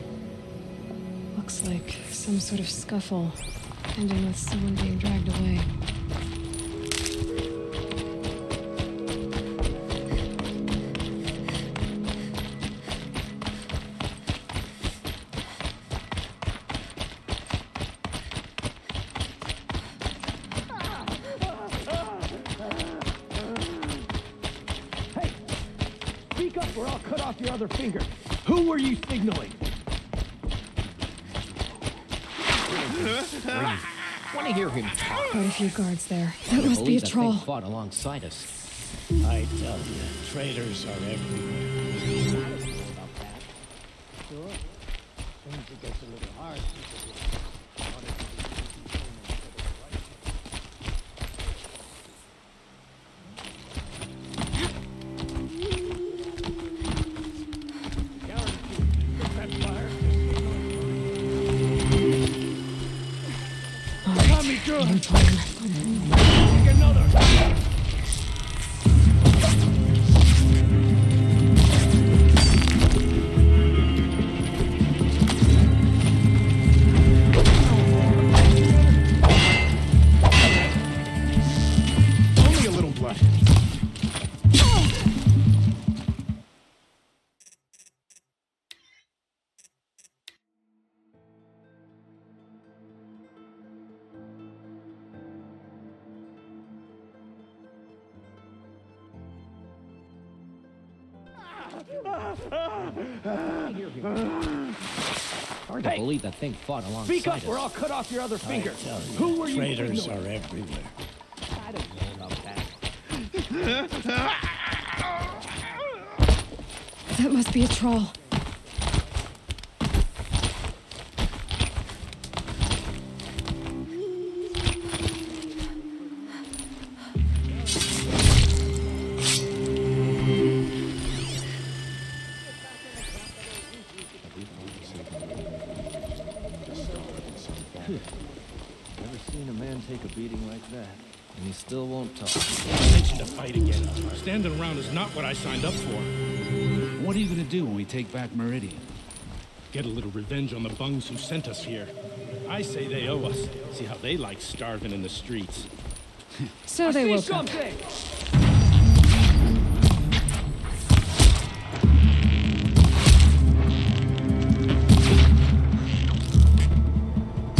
Looks like some sort of scuffle, ending with someone being dragged away. Speak up or I'll cut off your other finger. Who were you signaling? Want to hear him talk? Quite a few guards there. I That must be a believe that troll. thing fought alongside us. I tell you, traitors are everywhere. About that? Sure. Things it gets a little hard. Hard to believe that thing fought alongside Speak up us. or I'll cut off your other finger. tell you, Who were you? traitors are everywhere. I don't know about that. That must be a troll. Never seen a man take a beating like that, and he still won't talk. Intention to fight again. Standing around is not what I signed up for. What are you gonna do when we take back Meridian? Get a little revenge on the bungs who sent us here. I say they owe us. See how they like starving in the streets. So they woke up.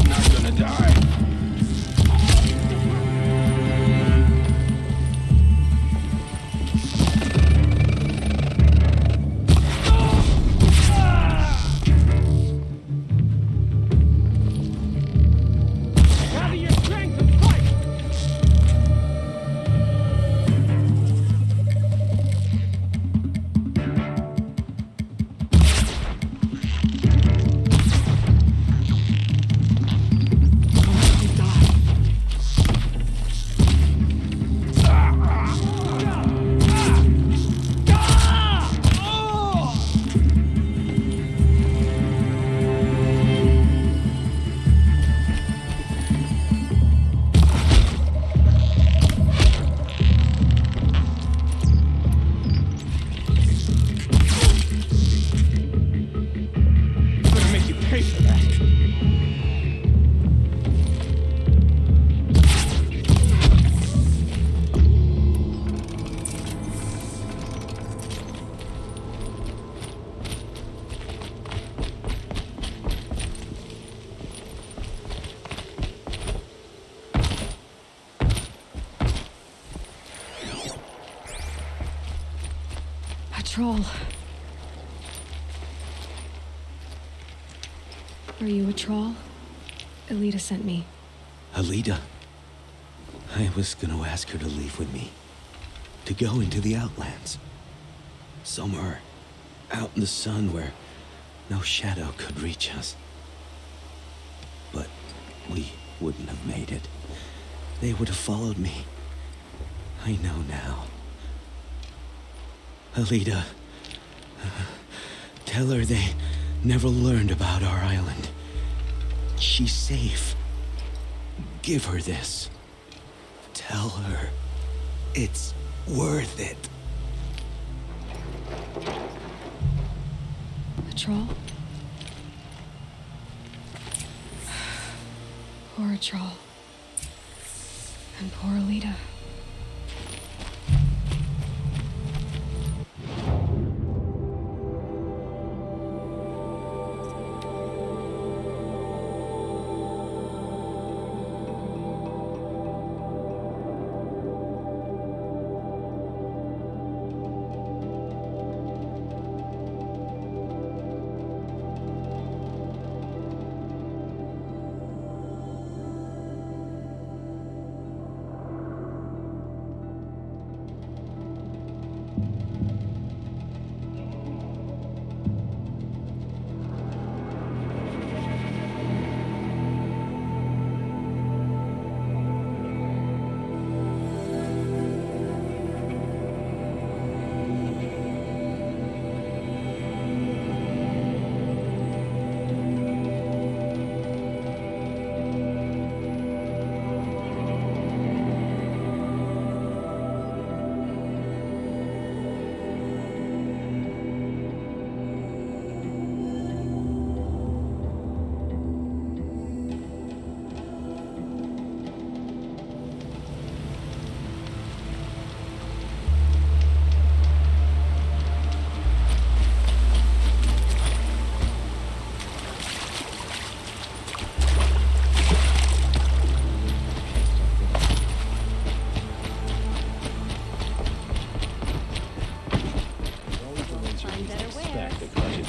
Not gonna die. Gather your strength and fight! I'm gonna make you pay for that. A troll. Are you a troll? Elita sent me. Alita. I was gonna ask her to leave with me. To go into the Outlands. Somewhere out in the sun where no shadow could reach us. But we wouldn't have made it. They would have followed me. I know now. Alita, tell her they never learned about our island. She's safe. Give her this. Tell her it's worth it. A troll? Poor troll. And poor Alita.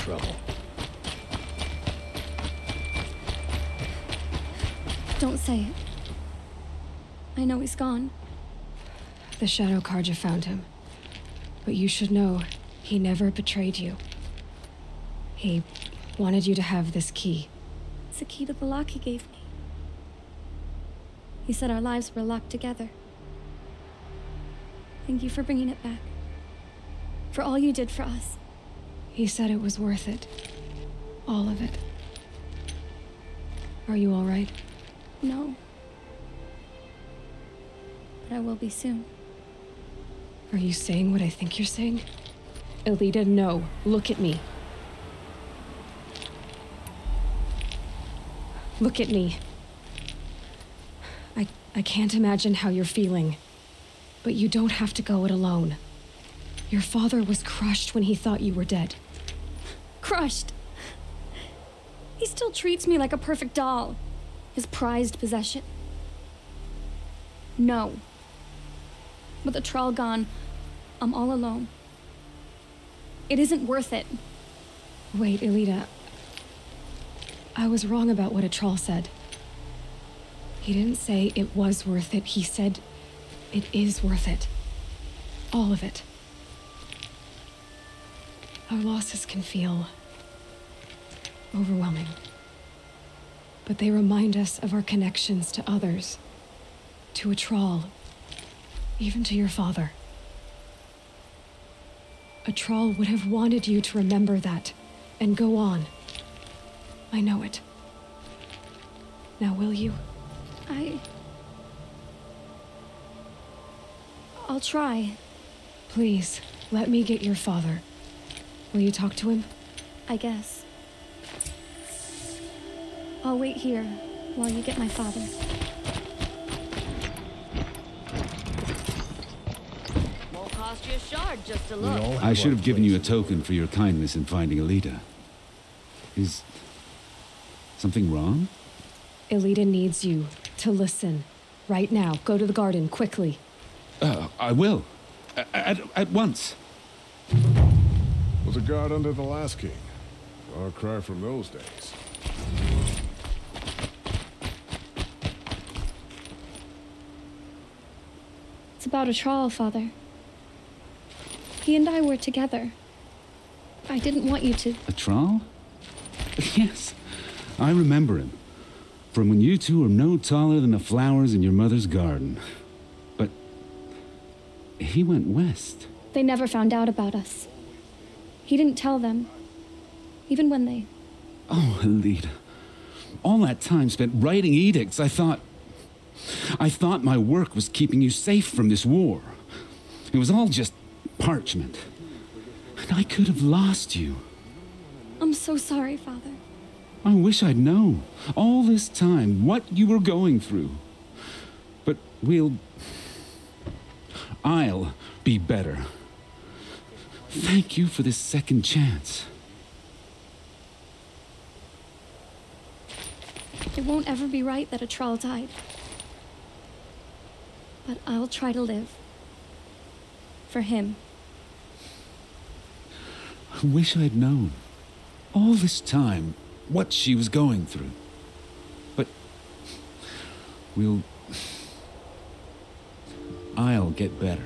trouble. Don't say it. I know he's gone. The Shadow Karja found him. But you should know, he never betrayed you. He wanted you to have this key. It's a key to the lock he gave me. He said our lives were locked together. Thank you for bringing it back. For all you did for us. He said it was worth it. All of it. Are you all right? No. But I will be soon. Are you saying what I think you're saying? Elita, no. Look at me. Look at me. I can't imagine how you're feeling. But you don't have to go it alone. Your father was crushed when he thought you were dead. Crushed? He still treats me like a perfect doll. His prized possession. No. With the Trawl gone, I'm all alone. It isn't worth it. Wait, Elita. I was wrong about what a Trawl said. He didn't say it was worth it. He said it is worth it. All of it. Our losses can feel overwhelming. But they remind us of our connections to others, to a Trawl, even to your father. A Trawl would have wanted you to remember that and go on. I know it. Now, will you? I'll try. Please, let me get your father. Will you talk to him? I guess. I'll wait here while you get my father. Won't cost you a shard just to look. I should have given you a token for your kindness in finding Elita. Is something wrong? Elita needs you to listen. Right now. Go to the garden, quickly. I will. At once. Was a guard under the last king. Far cry from those days. It's about a Trawl, Father. He and I were together. I didn't want you to... A Trawl? Yes, I remember him. From when you two were no taller than the flowers in your mother's garden. But he went west. They never found out about us. He didn't tell them. Even when they... Oh, Elita. All that time spent writing edicts, I thought my work was keeping you safe from this war. It was all just parchment. And I could have lost you. I'm so sorry, Father. I wish I'd known, all this time, what you were going through. But I'll be better. Thank you for this second chance. It won't ever be right that a Trawl died. But I'll try to live. For him. I wish I'd known, all this time, what she was going through. But I'll get better.